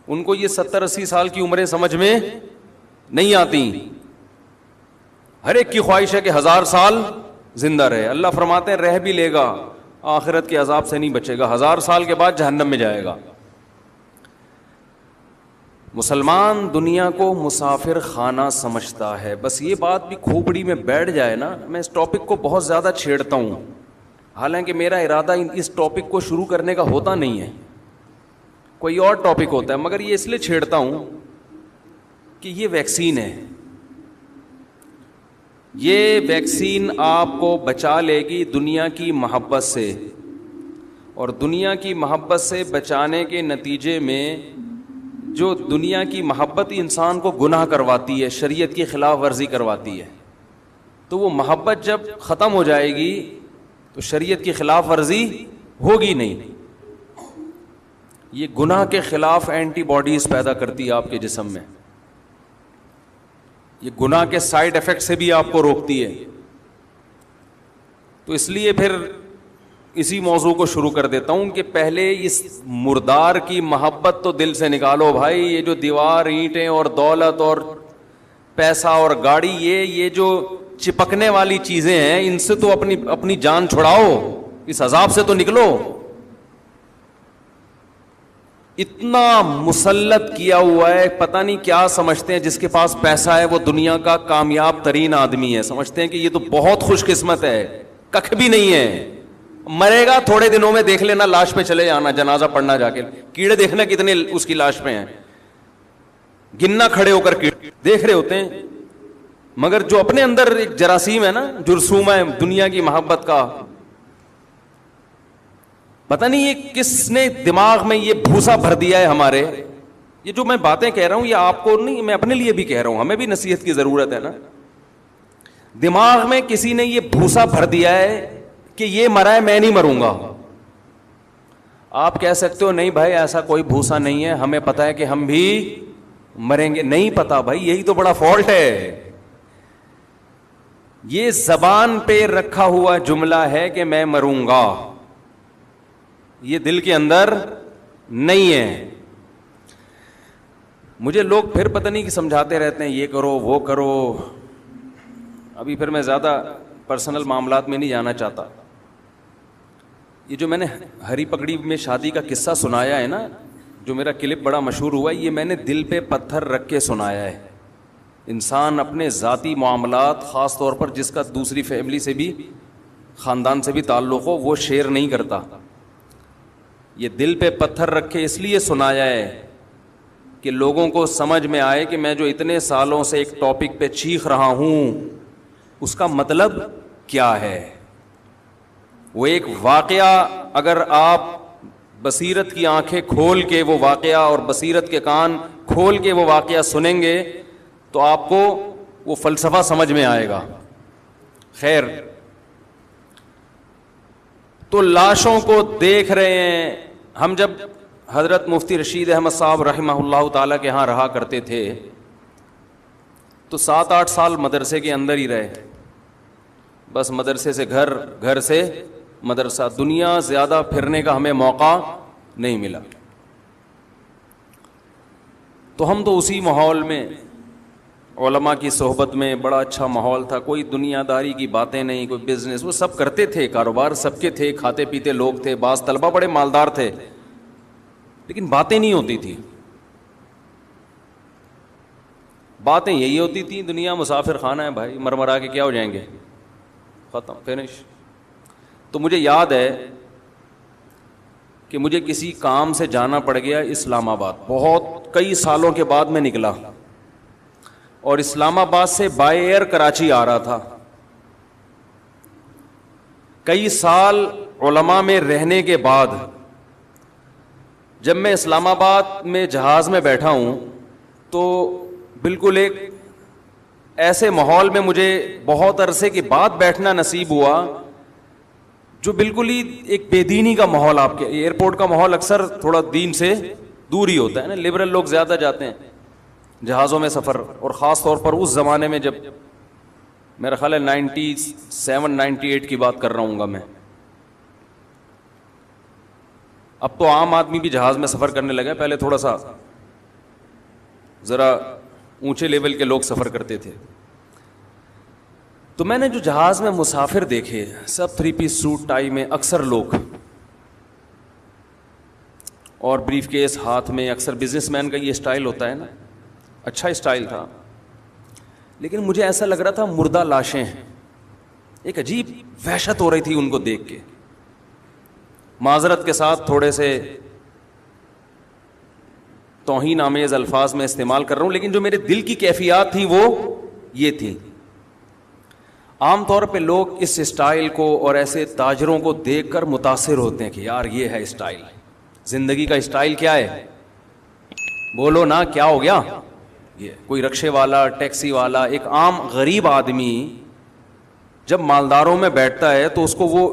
ان کو یہ 70-80 سال کی عمریں سمجھ میں نہیں آتی. ہر ایک کی خواہش ہے کہ 1000 سال زندہ رہے. اللہ فرماتے ہیں رہ بھی لے گا, آخرت کے عذاب سے نہیں بچے گا, 1000 سال کے بعد جہنم میں جائے گا. مسلمان دنیا کو مسافر خانہ سمجھتا ہے. بس یہ بات بھی کھوپڑی میں بیٹھ جائے نا. میں اس ٹاپک کو بہت زیادہ چھیڑتا ہوں, حالانکہ میرا ارادہ اس ٹاپک کو شروع کرنے کا ہوتا نہیں ہے, کوئی اور ٹاپک ہوتا ہے, مگر یہ اس لیے چھیڑتا ہوں کہ یہ ویکسین ہے. یہ ویکسین آپ کو بچا لے گی دنیا کی محبت سے, اور دنیا کی محبت سے بچانے کے نتیجے میں جو دنیا کی محبت انسان کو گناہ کرواتی ہے, شریعت کی خلاف ورزی کرواتی ہے, تو وہ محبت جب ختم ہو جائے گی تو شریعت کی خلاف ورزی ہوگی نہیں. یہ گناہ کے خلاف اینٹی باڈیز پیدا کرتی ہے آپ کے جسم میں, یہ گناہ کے سائیڈ ایفیکٹ سے بھی آپ کو روکتی ہے. تو اس لیے پھر اسی موضوع کو شروع کر دیتا ہوں کہ پہلے اس مردار کی محبت تو دل سے نکالو بھائی. یہ جو دیوار, اینٹیں اور دولت اور پیسہ اور گاڑی, یہ جو چپکنے والی چیزیں ہیں, ان سے تو اپنی جان چھڑاؤ, اس عذاب سے تو نکلو. اتنا مسلط کیا ہوا ہے, پتہ نہیں کیا سمجھتے ہیں جس کے پاس پیسہ ہے وہ دنیا کا کامیاب ترین آدمی ہے. سمجھتے ہیں کہ یہ تو بہت خوش قسمت ہے, ککھ بھی نہیں ہے. مرے گا تھوڑے دنوں میں, دیکھ لینا لاش پہ چلے جانا, جنازہ پڑھنا جا کے, کیڑے دیکھنا کتنے اس کی لاش پہ ہیں, گننا کھڑے ہو کر کیڑے دیکھ رہے ہوتے ہیں. مگر جو اپنے اندر ایک جراثیم ہے نا, جرثومہ ہے دنیا کی محبت کا, پتہ نہیں یہ کس نے دماغ میں یہ بھوسا بھر دیا ہے ہمارے. یہ جو میں باتیں کہہ رہا ہوں یہ آپ کو نہیں, میں اپنے لیے بھی کہہ رہا ہوں, ہمیں بھی نصیحت کی ضرورت ہے نا. دماغ میں کسی نے یہ بھوسا بھر دیا ہے کہ یہ مرا ہے میں نہیں مروں گا. آپ کہہ سکتے ہو نہیں بھائی ایسا کوئی بھوسا نہیں ہے, ہمیں پتا ہے کہ ہم بھی مریں گے. نہیں پتا بھائی, یہی تو بڑا فالٹ ہے. یہ زبان پہ رکھا ہوا جملہ ہے کہ میں مروں گا, یہ دل کے اندر نہیں ہے. مجھے لوگ پھر پتہ نہیں کہ سمجھاتے رہتے ہیں یہ کرو وہ کرو. ابھی پھر میں زیادہ پرسنل معاملات میں نہیں جانا چاہتا. یہ جو میں نے ہری پگڑی میں شادی کا قصہ سنایا ہے نا, جو میرا کلپ بڑا مشہور ہوا ہے, یہ میں نے دل پہ پتھر رکھ کے سنایا ہے. انسان اپنے ذاتی معاملات, خاص طور پر جس کا دوسری فیملی سے بھی, خاندان سے بھی تعلق ہو, وہ شیئر نہیں کرتا. یہ دل پہ پتھر رکھ کے اس لیے سنایا ہے کہ لوگوں کو سمجھ میں آئے کہ میں جو اتنے سالوں سے ایک ٹاپک پہ چیخ رہا ہوں اس کا مطلب کیا ہے. وہ ایک واقعہ, اگر آپ بصیرت کی آنکھیں کھول کے وہ واقعہ اور بصیرت کے کان کھول کے وہ واقعہ سنیں گے تو آپ کو وہ فلسفہ سمجھ میں آئے گا. خیر, تو لاشوں کو دیکھ رہے ہیں. ہم جب حضرت مفتی رشید احمد صاحب رحمہ اللہ تعالیٰ کے ہاں رہا کرتے تھے تو 7-8 سال مدرسے کے اندر ہی رہے. بس مدرسے سے گھر, گھر سے مدرسہ, دنیا زیادہ پھرنے کا ہمیں موقع نہیں ملا. تو ہم تو اسی ماحول میں, علماء کی صحبت میں, بڑا اچھا ماحول تھا. کوئی دنیا داری کی باتیں نہیں, کوئی بزنس, وہ سب کرتے تھے, کاروبار سب کے تھے, کھاتے پیتے لوگ تھے. بعض طلبہ بڑے مالدار تھے لیکن باتیں نہیں ہوتی تھی. باتیں یہی ہوتی تھیں, دنیا مسافر خانہ ہے بھائی, مرمرا کے کیا ہو جائیں گے, ختم, فنش. تو مجھے یاد ہے کہ مجھے کسی کام سے جانا پڑ گیا اسلام آباد. بہت کئی سالوں کے بعد میں نکلا اور اسلام آباد سے بائی ایئر کراچی آ رہا تھا. کئی سال علماء میں رہنے کے بعد جب میں اسلام آباد میں جہاز میں بیٹھا ہوں تو بالکل ایک ایسے ماحول میں مجھے بہت عرصے کے بعد بیٹھنا نصیب ہوا جو بالکل ہی ایک بے دینی کا ماحول. آپ کے ایئرپورٹ کا ماحول اکثر تھوڑا دین سے دور ہی ہوتا ہے نا, لبرل لوگ زیادہ جاتے ہیں جہازوں میں سفر, اور خاص طور پر اس زمانے میں جب میرا خیال ہے 97-98 کی بات کر رہا ہوں گا میں. اب تو عام آدمی بھی جہاز میں سفر کرنے لگا, پہلے تھوڑا سا ذرا اونچے لیول کے لوگ سفر کرتے تھے. تو میں نے جو جہاز میں مسافر دیکھے سب 3 پیس سوٹ ٹائی میں اکثر لوگ, اور بریف کیس ہاتھ میں, اکثر بزنس مین کا یہ اسٹائل ہوتا ہے نا, اچھا اسٹائل تھا. لیکن مجھے ایسا لگ رہا تھا مردہ لاشیں ہیں, ایک عجیب وحشت ہو رہی تھی ان کو دیکھ کے. معذرت کے ساتھ تھوڑے سے توہین آمیز الفاظ میں استعمال کر رہا ہوں, لیکن جو میرے دل کی کیفیات تھی وہ یہ تھی. عام طور پہ لوگ اس اسٹائل کو اور ایسے تاجروں کو دیکھ کر متاثر ہوتے ہیں کہ یار یہ ہے اسٹائل, زندگی کا اسٹائل کیا ہے, بولو نا کیا ہو گیا. یہ کوئی رکشے والا, ٹیکسی والا, ایک عام غریب آدمی جب مالداروں میں بیٹھتا ہے تو اس کو وہ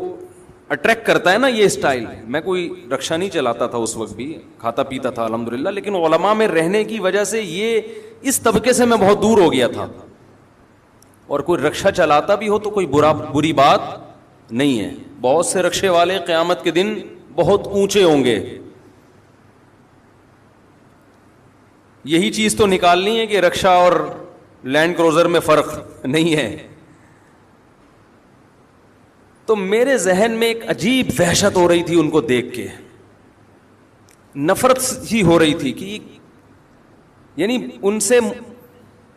اٹریکٹ کرتا ہے نا یہ اسٹائل. میں کوئی رکشہ نہیں چلاتا تھا اس وقت, بھی کھاتا پیتا تھا الحمدللہ, لیکن علماء میں رہنے کی وجہ سے یہ اس طبقے سے میں بہت دور ہو گیا تھا. اور کوئی رکشہ چلاتا بھی ہو تو کوئی بری بات نہیں ہے. بہت سے رکشے والے قیامت کے دن بہت اونچے ہوں گے. یہی چیز تو نکالنی ہے کہ رکشہ اور لینڈ کروزر میں فرق نہیں ہے. تو میرے ذہن میں ایک عجیب وحشت ہو رہی تھی ان کو دیکھ کے, نفرت ہی ہو رہی تھی کہ یعنی ان سے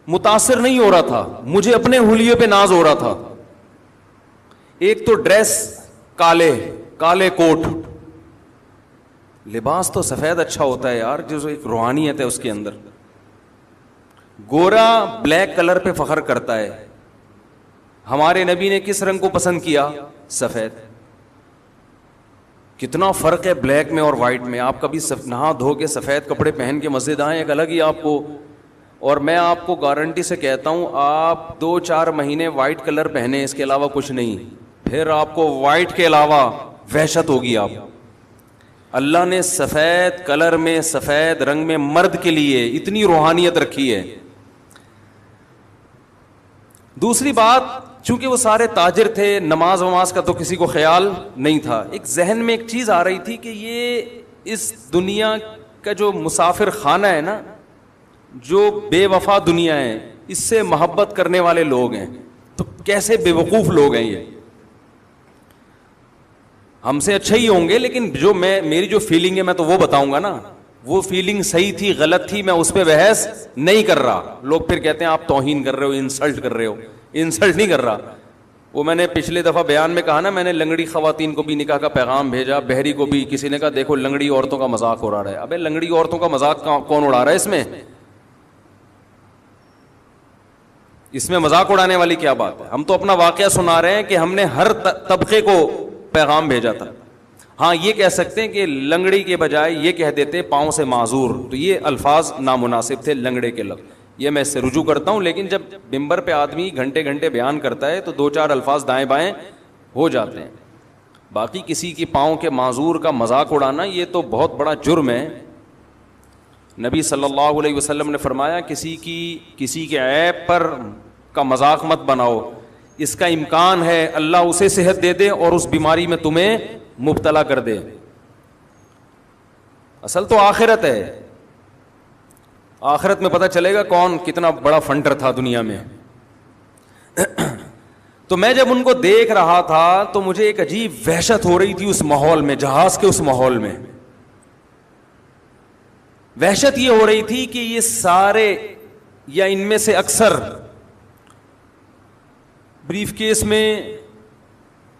متاثر نہیں ہو رہا تھا, مجھے اپنے حلیے پہ ناز ہو رہا تھا. ایک تو ڈریس کالے کوٹ, لباس تو سفید اچھا ہوتا ہے یار, جو ایک روحانیت ہے اس کے اندر. گورا بلیک کلر پہ فخر کرتا ہے. ہمارے نبی نے کس رنگ کو پسند کیا؟ سفید. کتنا فرق ہے بلیک میں اور وائٹ میں. آپ کبھی نہا دھو کے سفید کپڑے پہن کے مسجد آئیں, ایک الگ ہی آپ کو, اور میں آپ کو گارنٹی سے کہتا ہوں آپ 2-4 مہینے وائٹ کلر پہنے, اس کے علاوہ کچھ نہیں, پھر آپ کو وائٹ کے علاوہ وحشت ہوگی. آپ اللہ نے سفید کلر میں, سفید رنگ میں مرد کے لیے اتنی روحانیت رکھی ہے. دوسری بات, چونکہ وہ سارے تاجر تھے, نماز وماز کا تو کسی کو خیال نہیں تھا. ایک ذہن میں ایک چیز آ رہی تھی کہ یہ اس دنیا کا جو مسافر خانہ ہے نا, جو بے وفا دنیا ہے, اس سے محبت کرنے والے لوگ ہیں. تو کیسے بے وقوف لوگ ہیں یہ. ہم سے اچھے ہی ہوں گے, لیکن جو میری جو فیلنگ ہے میں تو وہ بتاؤں گا نا. وہ فیلنگ صحیح تھی غلط تھی میں اس پہ بحث نہیں کر رہا. لوگ پھر کہتے ہیں آپ توہین کر رہے ہو, انسلٹ کر رہے ہو. انسلٹ نہیں کر رہا. وہ میں نے پچھلے دفعہ بیان میں کہا نا, میں نے لنگڑی خواتین کو بھی نکاح کا پیغام بھیجا, بہری کو بھی. کسی نے کہا دیکھو لنگڑی عورتوں کا مذاق اڑا رہا ہے. ابے لنگڑی عورتوں کا مذاق کون اڑا رہا ہے؟ اس میں مذاق اڑانے والی کیا بات ہے؟ ہم تو اپنا واقعہ سنا رہے ہیں کہ ہم نے ہر طبقے کو پیغام بھیجا تھا. ہاں یہ کہہ سکتے ہیں کہ لنگڑی کے بجائے یہ کہہ دیتے پاؤں سے معذور, تو یہ الفاظ نامناسب تھے لنگڑے کے لفظ. یہ میں اس سے رجوع کرتا ہوں, لیکن جب ممبر پہ آدمی گھنٹے گھنٹے بیان کرتا ہے تو 2-4 الفاظ دائیں بائیں ہو جاتے ہیں. باقی کسی کی پاؤں کے معذور کا مذاق اڑانا یہ تو بہت بڑا جرم ہے. نبی صلی اللہ علیہ وسلم نے فرمایا کسی کے عیب پر کا مذاق مت بناؤ. اس کا امکان ہے اللہ اسے صحت دے دے اور اس بیماری میں تمہیں مبتلا کر دے. اصل تو آخرت ہے. آخرت میں پتہ چلے گا کون کتنا بڑا فنڈر تھا دنیا میں. تو میں جب ان کو دیکھ رہا تھا تو مجھے ایک عجیب وحشت ہو رہی تھی اس ماحول میں, جہاز کے اس ماحول میں. وحشت یہ ہو رہی تھی کہ یہ سارے یا ان میں سے اکثر بریف کیس میں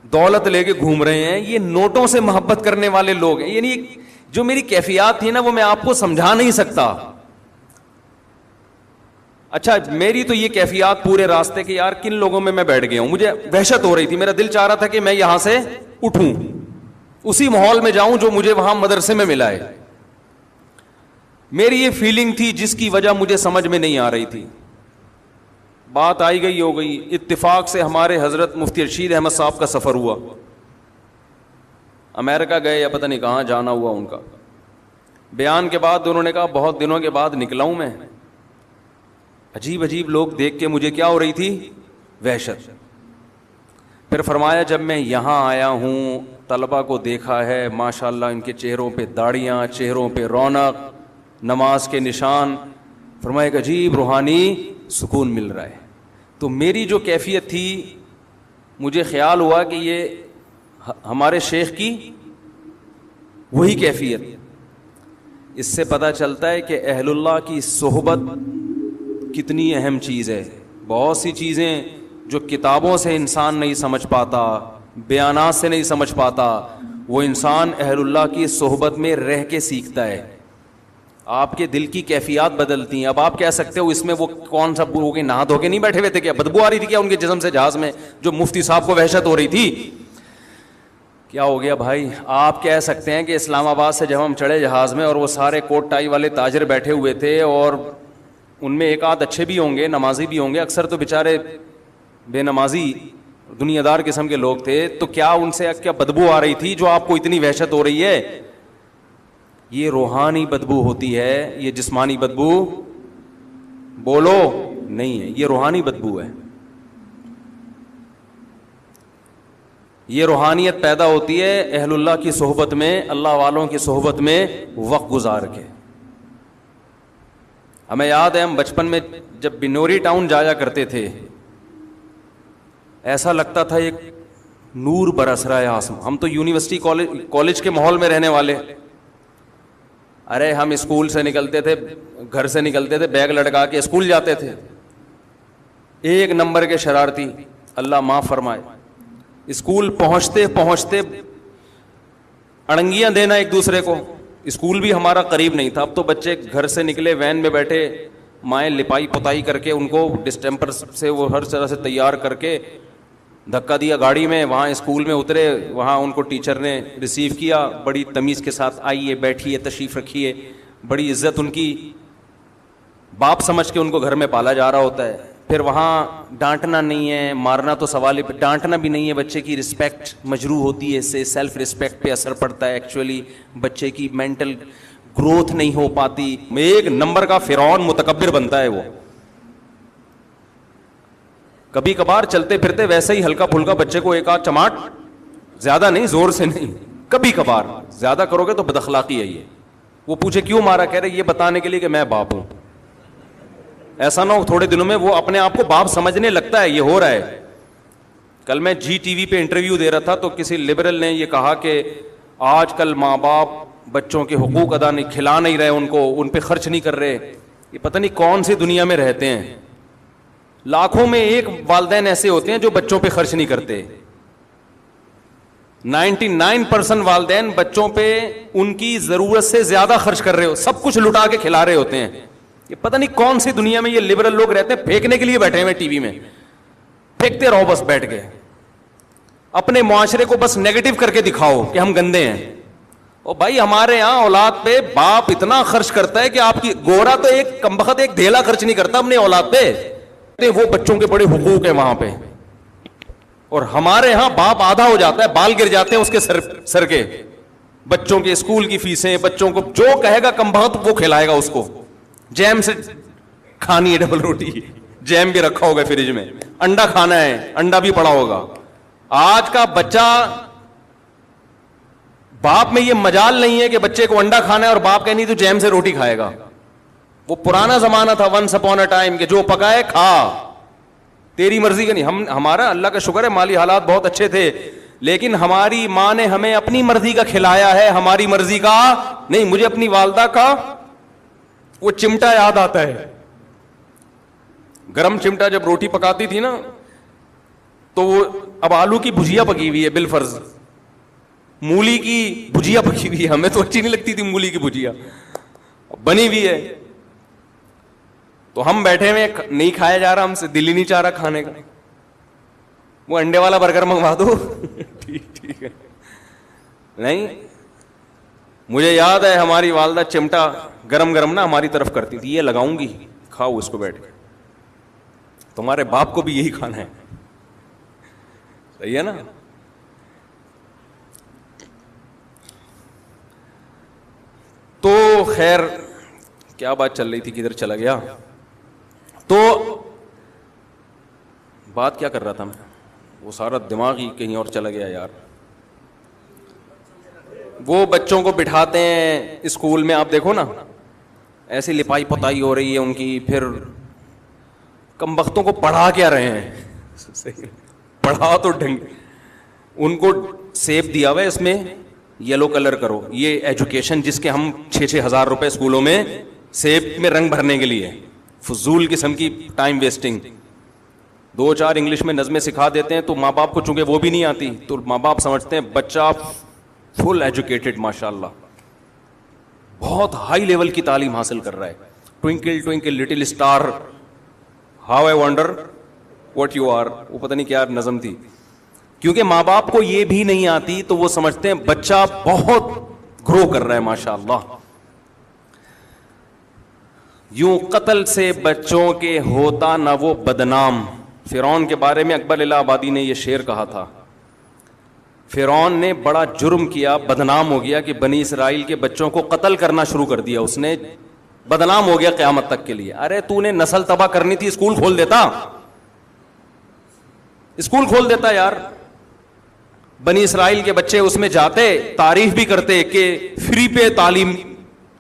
دولت لے کے گھوم رہے ہیں. یہ نوٹوں سے محبت کرنے والے لوگ ہیں. یعنی جو میری کیفیات تھی نا وہ میں آپ کو سمجھا نہیں سکتا. اچھا میری تو یہ کیفیات پورے راستے کے یار کن لوگوں میں بیٹھ گیا ہوں. مجھے وحشت ہو رہی تھی, میرا دل چاہ رہا تھا کہ میں یہاں سے اٹھوں, اسی ماحول میں جاؤں جو مجھے وہاں مدرسے میں ملا ہے. میری یہ فیلنگ تھی جس کی وجہ مجھے سمجھ میں نہیں آ رہی تھی. بات آئی گئی ہو گئی. اتفاق سے ہمارے حضرت مفتی رشید احمد صاحب کا سفر ہوا. امریکہ گئے یا پتہ نہیں کہاں جانا ہوا ان کا. بیان کے بعد انہوں نے کہا بہت دنوں کے بعد نکلا ہوں میں. عجیب عجیب لوگ دیکھ کے مجھے کیا ہو رہی تھی؟ وحشت. پھر فرمایا جب میں یہاں آیا ہوں طلبہ کو دیکھا ہے ماشاءاللہ ان کے چہروں پہ داڑیاں, چہروں پہ رونق, نماز کے نشان. فرمایا ایک عجیب روحانی سکون مل رہا ہے. تو میری جو کیفیت تھی مجھے خیال ہوا کہ یہ ہمارے شیخ کی وہی کیفیت. اس سے پتہ چلتا ہے کہ اہل اللہ کی صحبت کتنی اہم چیز ہے. بہت سی چیزیں جو کتابوں سے انسان نہیں سمجھ پاتا, بیانات سے نہیں سمجھ پاتا, وہ انسان اہل اللہ کی صحبت میں رہ کے سیکھتا ہے. آپ کے دل کی کیفیات بدلتی ہیں. اب آپ کہہ سکتے ہو اس میں وہ کون سا ہو کے نہا دھو کے نہیں بیٹھے ہوئے تھے, کیا بدبو آ رہی تھی کیا ان کے جسم سے جہاز میں, جو مفتی صاحب کو وحشت ہو رہی تھی؟ کیا ہو گیا بھائی؟ آپ کہہ سکتے ہیں کہ اسلام آباد سے جب ہم چڑھے جہاز میں اور وہ سارے کوٹ ٹائی والے تاجر بیٹھے ہوئے تھے, اور ان میں ایک آدھ اچھے بھی ہوں گے, نمازی بھی ہوں گے, اکثر تو بیچارے بے نمازی دنیا دار قسم کے لوگ تھے, تو کیا ان سے کیا بدبو آ رہی تھی جو آپ کو اتنی وحشت ہو رہی ہے؟ یہ روحانی بدبو ہوتی ہے, یہ جسمانی بدبو بولو نہیں ہے, یہ روحانی بدبو ہے. یہ روحانیت پیدا ہوتی ہے اہل اللہ کی صحبت میں, اللہ والوں کی صحبت میں وقت گزار کے. ہمیں یاد ہے ہم بچپن میں جب بنوری ٹاؤن جایا کرتے تھے, ایسا لگتا تھا ایک نور برس رہا ہے آسمان. ہم تو یونیورسٹی کالج کے ماحول میں رہنے والے. ارے ہم اسکول سے نکلتے تھے, گھر سے نکلتے تھے, بیگ لٹکا کے اسکول جاتے تھے. ایک نمبر کے شرارتی, اللہ معاف فرمائے. اسکول پہنچتے پہنچتے اڑنگیاں دینا ایک دوسرے کو. اسکول بھی ہمارا قریب نہیں تھا. اب تو بچے گھر سے نکلے, وین میں بیٹھے, مائیں لپائی پتائی کر کے ان کو ڈسٹمپر سے وہ ہر طرح سے تیار کر کے دھکا دیا گاڑی میں, وہاں اسکول میں اترے, وہاں ان کو ٹیچر نے ریسیو کیا بڑی تمیز کے ساتھ, آئیے بیٹھیے تشریف رکھیے, بڑی عزت ان کی, باپ سمجھ کے ان کو گھر میں پالا جا رہا ہوتا ہے. پھر وہاں ڈانٹنا نہیں ہے, مارنا تو سوال ہے, ڈانٹنا بھی نہیں ہے, بچے کی رسپیکٹ مجروح ہوتی ہے, اس سے سیلف رسپیکٹ پہ اثر پڑتا ہے. ایکچولی بچے کی مینٹل گروتھ نہیں ہو پاتی, ایک نمبر کا فرعون متکبر بنتا ہے وہ. کبھی کبھار چلتے پھرتے ویسے ہی ہلکا پھلکا بچے کو ایک آدھ چماٹ, زیادہ نہیں, زور سے نہیں, کبھی کبھار. زیادہ کرو گے تو بد اخلاقی ہے یہ. وہ پوچھے کیوں مارا, کہہ رہے یہ بتانے کے لیے کہ میں باپ ہوں. ایسا نہ ہو تھوڑے دنوں میں وہ اپنے آپ کو باپ سمجھنے لگتا ہے. یہ ہو رہا ہے. کل میں جی ٹی وی پہ انٹرویو دے رہا تھا تو کسی لبرل نے یہ کہا کہ آج کل ماں باپ بچوں کے حقوق ادا نہیں, کھلا نہیں رہے ان کو, ان پہ خرچ نہیں کر رہے. یہ پتہ نہیں کون سی دنیا میں رہتے ہیں. لاکھوں میں ایک والدین ایسے ہوتے ہیں جو بچوں پہ خرچ نہیں کرتے. 99% والدین بچوں پہ ان کی ضرورت سے زیادہ خرچ کر رہے ہو, سب کچھ لٹا کے کھلا رہے ہوتے ہیں. یہ پتہ نہیں کون سی دنیا میں یہ لبرل لوگ رہتے ہیں, پھینکنے کے لیے بیٹھے ہوئے ٹی وی میں, پھینکتے رہو بس بیٹھ کے. اپنے معاشرے کو بس نیگیٹو کر کے دکھاؤ کہ ہم گندے ہیں. او بھائی ہمارے یہاں اولاد پہ باپ اتنا خرچ کرتا ہے کہ آپ کی گورا تو ایک کمبخت ایک دھیلا خرچ نہیں کرتا اپنے اولاد پہ. وہ بچوں کے بڑے حقوق ہیں وہاں پہ, اور ہمارے ہاں باپ آدھا ہو جاتا ہے, بال گر جاتے ہیں اس کے سر کے. بچوں کے اسکول کی فیسیں, بچوں کو جو کہے گا کمبخت وہ کھلائے گا اس کو. جیم سے کھانی ہے ڈبل روٹی, جیم بھی رکھا ہوگا فریج میں, انڈا کھانا ہے, انڈا بھی پڑا ہوگا. آج کا بچہ, باپ میں یہ مجال نہیں ہے کہ بچے کو انڈا کھانا ہے اور باپ کہنی تو جیم سے روٹی کھائے گا. وہ پرانا زمانہ تھا, ونس اپون اے ٹائم, کہ جو پکائے کھا, تیری مرضی کا نہیں. ہمارا اللہ کا شکر ہے مالی حالات بہت اچھے تھے, لیکن ہماری ماں نے ہمیں اپنی مرضی کا کھلایا ہے, ہماری مرضی کا نہیں. مجھے اپنی والدہ کا وہ چمٹا یاد آتا ہے, گرم چمٹا, جب روٹی پکاتی تھی نا تو وہ, اب آلو کی بھجیا پکی ہوئی ہے بالفرض, مولی کی بھجیا پکی ہوئی ہے, ہمیں تو اچھی نہیں لگتی تھی مولی کی بھجیا, بنی ہوئی ہے, تو ہم بیٹھے ہوئے, نہیں کھایا جا رہا, ہم سے دل ہی نہیں چاہ رہا کھانے کا. وہ انڈے والا برگر منگوا دو, ٹھیک ہے. نہیں, مجھے یاد ہے ہماری والدہ چمٹا گرم گرم نا ہماری طرف کرتی تھی, یہ لگاؤں گی, کھاؤ اس کو بیٹھ کے, تمہارے باپ کو بھی یہی کھانا ہے. صحیح ہے نا. تو خیر کیا بات چل رہی تھی, کدھر چلا گیا. تو بات کیا کر رہا تھا میں, وہ سارا دماغ ہی کہیں اور چلا گیا یار. وہ بچوں کو بٹھاتے ہیں اسکول میں, آپ دیکھو نا ایسی لپائی پتائی ہو رہی ہے ان کی, پھر کم بختوں کو پڑھا کیا رہے ہیں, پڑھا تو ڈھنگ. ان کو سیب دیا ہوا ہے, اس میں یلو کلر کرو. یہ ایجوکیشن جس کے ہم 6-6 ہزار روپے اسکولوں میں سیب میں رنگ بھرنے کے لیے, فضول قسم کی ٹائم ویسٹنگ. 2-4 انگلش میں نظمیں سکھا دیتے ہیں تو ماں باپ کو چونکہ وہ بھی نہیں آتی تو ماں باپ سمجھتے ہیں بچہ فل ایجوکیٹڈ, ماشاء اللہ بہت ہائی لیول کی تعلیم حاصل کر رہا ہے. Twinkle twinkle little star how I wonder what you are, وہ پتہ نہیں کیا نظم تھی. کیونکہ ماں باپ کو یہ بھی نہیں آتی تو وہ سمجھتے ہیں بچہ بہت گرو کر رہا ہے ماشاء اللہ. یوں قتل سے بچوں کے ہوتا نہ وہ بدنام. فرعون کے بارے میں اکبر الہ آبادی نے یہ شعر کہا تھا. فرعون نے بڑا جرم کیا, بدنام ہو گیا کہ بنی اسرائیل کے بچوں کو قتل کرنا شروع کر دیا اس نے, بدنام ہو گیا قیامت تک کے لیے. ارے تو نے نسل تباہ کرنی تھی, اسکول کھول دیتا, اسکول کھول دیتا یار. بنی اسرائیل کے بچے اس میں جاتے, تعریف بھی کرتے کہ فری پہ تعلیم,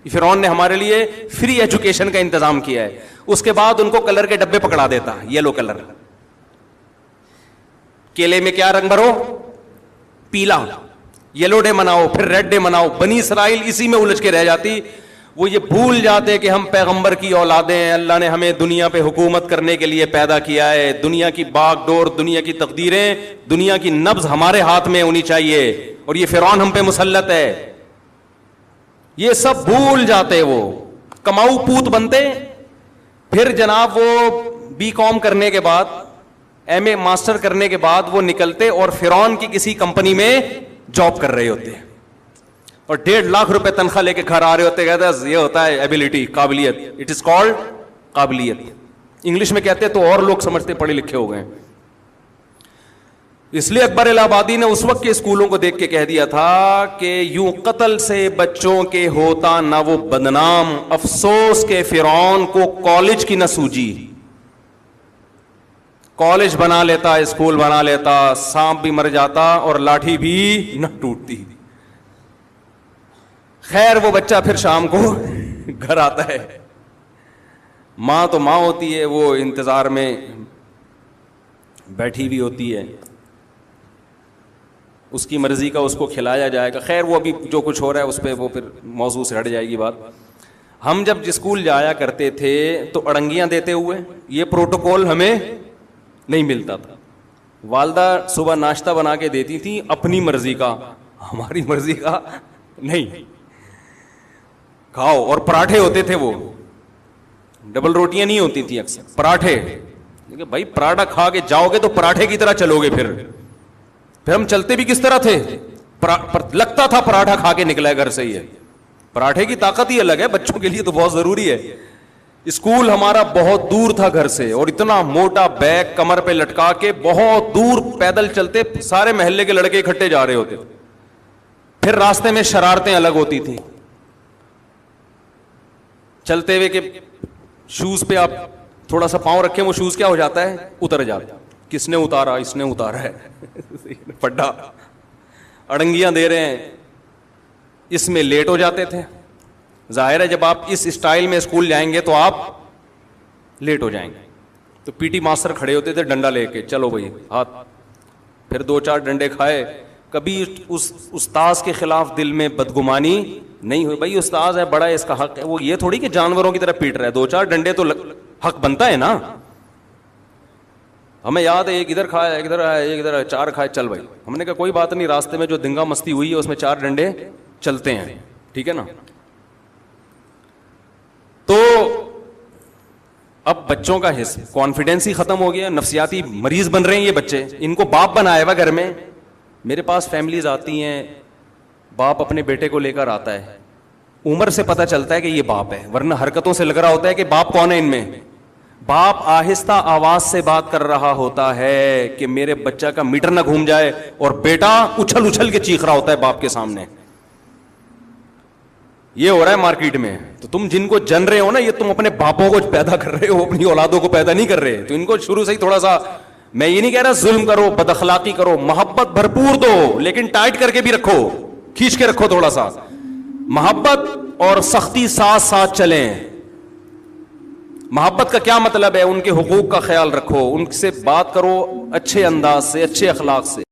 فرعون نے ہمارے لیے فری ایجوکیشن کا انتظام کیا ہے. اس کے بعد ان کو کلر کے ڈبے پکڑا دیتا, یلو کلر. کیلے میں کیا رنگ بھرو, پیلا, یلو ڈے مناؤ, پھر ریڈ ڈے مناؤ. بنی اسرائیل اسی میں الجھ کے رہ جاتی. وہ یہ بھول جاتے کہ ہم پیغمبر کی اولادیں ہیں, اللہ نے ہمیں دنیا پہ حکومت کرنے کے لیے پیدا کیا ہے. دنیا کی باغ ڈور, دنیا کی تقدیریں, دنیا کی نبض ہمارے ہاتھ میں ہونی چاہیے, اور یہ فرعون ہم پہ مسلط ہے. یہ سب بھول جاتے, وہ کماؤ پوت بنتے. پھر جناب وہ BCom کرنے کے بعد, MA ماسٹر کرنے کے بعد وہ نکلتے اور فرعون کی کسی کمپنی میں جاب کر رہے ہوتے اور 1.5 لاکھ روپے تنخواہ لے کے گھر آ رہے ہوتے. کہتے ہیں یہ ہوتا ہے ایبلٹی, قابلیت. اٹ از کالڈ قابلیت. انگلش میں کہتے ہیں تو اور لوگ سمجھتے پڑھے لکھے ہو گئے. اس لیے اکبر الہ آبادی نے اس وقت کے اسکولوں کو دیکھ کے کہہ دیا تھا کہ یوں قتل سے بچوں کے ہوتا نہ وہ بدنام. افسوس کے فرعون کو کالج کی نہ سوجی. کالج بنا لیتا, اسکول بنا لیتا, سانپ بھی مر جاتا اور لاٹھی بھی نہ ٹوٹتی. خیر وہ بچہ پھر شام کو گھر آتا ہے, ماں تو ماں ہوتی ہے, وہ انتظار میں بیٹھی بھی ہوتی ہے, اس کی مرضی کا اس کو کھلایا جائے گا. خیر وہ ابھی جو کچھ ہو رہا ہے اس پہ وہ پھر موضوع سے ہٹ جائے گی بات. ہم جب اسکول جایا کرتے تھے تو اڑنگیاں دیتے ہوئے, یہ پروٹوکول ہمیں نہیں ملتا تھا. والدہ صبح ناشتہ بنا کے دیتی تھی اپنی مرضی کا, ہماری مرضی کا نہیں. کھاؤ. اور پراٹھے ہوتے تھے, وہ ڈبل روٹیاں نہیں ہوتی تھیں اکثر, پراٹھے. بھائی پراٹھا کھا کے جاؤ گے تو پراٹھے کی طرح چلو گے. پھر ہم چلتے بھی کس طرح تھے, لگتا تھا پراٹھا کھا کے نکلا ہے گھر سے. ہی ہے پراٹھے کی طاقت ہی الگ ہے, بچوں کے لیے تو بہت ضروری ہے. اسکول ہمارا بہت دور تھا گھر سے, اور اتنا موٹا بیگ کمر پہ لٹکا کے بہت دور پیدل چلتے, سارے محلے کے لڑکے اکٹھے جا رہے ہوتے. پھر راستے میں شرارتیں الگ ہوتی تھیں. چلتے ہوئے کہ شوز پہ آپ تھوڑا سا پاؤں رکھیں, وہ شوز کیا ہو جاتا ہے, اتر جاتا. کس نے اتارا, اس نے اتارا ہے, پڈا. اڑنگیاں دے رہے ہیں, اس میں لیٹ ہو جاتے تھے. ظاہر ہے جب آپ اس اسٹائل میں اسکول جائیں گے تو آپ لیٹ ہو جائیں گے. تو PT ماسٹر کھڑے ہوتے تھے ڈنڈا لے کے, چلو بھائی ہاتھ. پھر 2-4 ڈنڈے کھائے. کبھی اس استاذ کے خلاف دل میں بدگمانی نہیں ہوئی, بھائی استاذ ہے, بڑا ہے, اس کا حق ہے. وہ یہ تھوڑی کہ جانوروں کی طرح پیٹ رہا ہے, 2-4 ڈنڈے تو حق بنتا ہے نا. ہمیں یاد ہے ایک ادھر کھایا, ایک ادھر آیا, ایک ادھر آیا, 4 کھائے. چل بھائی, ہم نے کہا کوئی بات نہیں, راستے میں جو دنگا مستی ہوئی ہے اس میں 4 ڈنڈے چلتے ہیں, ٹھیک ہے نا. تو اب بچوں کا کانفیڈینس ہی ختم ہو گیا, نفسیاتی مریض بن رہے ہیں یہ بچے. ان کو باپ بنایا ہوا گھر میں. میرے پاس فیملیز آتی ہیں, باپ اپنے بیٹے کو لے کر آتا ہے, عمر سے پتہ چلتا ہے کہ یہ باپ ہے, ورنہ حرکتوں سے لگ رہا ہوتا ہے کہ باپ کون ہے ان میں. باپ آہستہ آواز سے بات کر رہا ہوتا ہے کہ میرے بچہ کا میٹر نہ گھوم جائے, اور بیٹا اچھل اچھل کے چیخ رہا ہوتا ہے باپ کے سامنے. یہ ہو رہا ہے مارکیٹ میں. تو تم جن کو جن رہے ہو نا, یہ تم اپنے باپوں کو پیدا کر رہے ہو, اپنی اولادوں کو پیدا نہیں کر رہے. تو ان کو شروع سے ہی تھوڑا سا, میں یہ نہیں کہہ رہا ظلم کرو, بد اخلاقی کرو, محبت بھرپور دو, لیکن ٹائٹ کر کے بھی رکھو, کھینچ کے رکھو تھوڑا سا. محبت اور سختی ساتھ ساتھ چلیں. محبت کا کیا مطلب ہے؟ ان کے حقوق کا خیال رکھو، ان سے بات کرو اچھے انداز سے، اچھے اخلاق سے.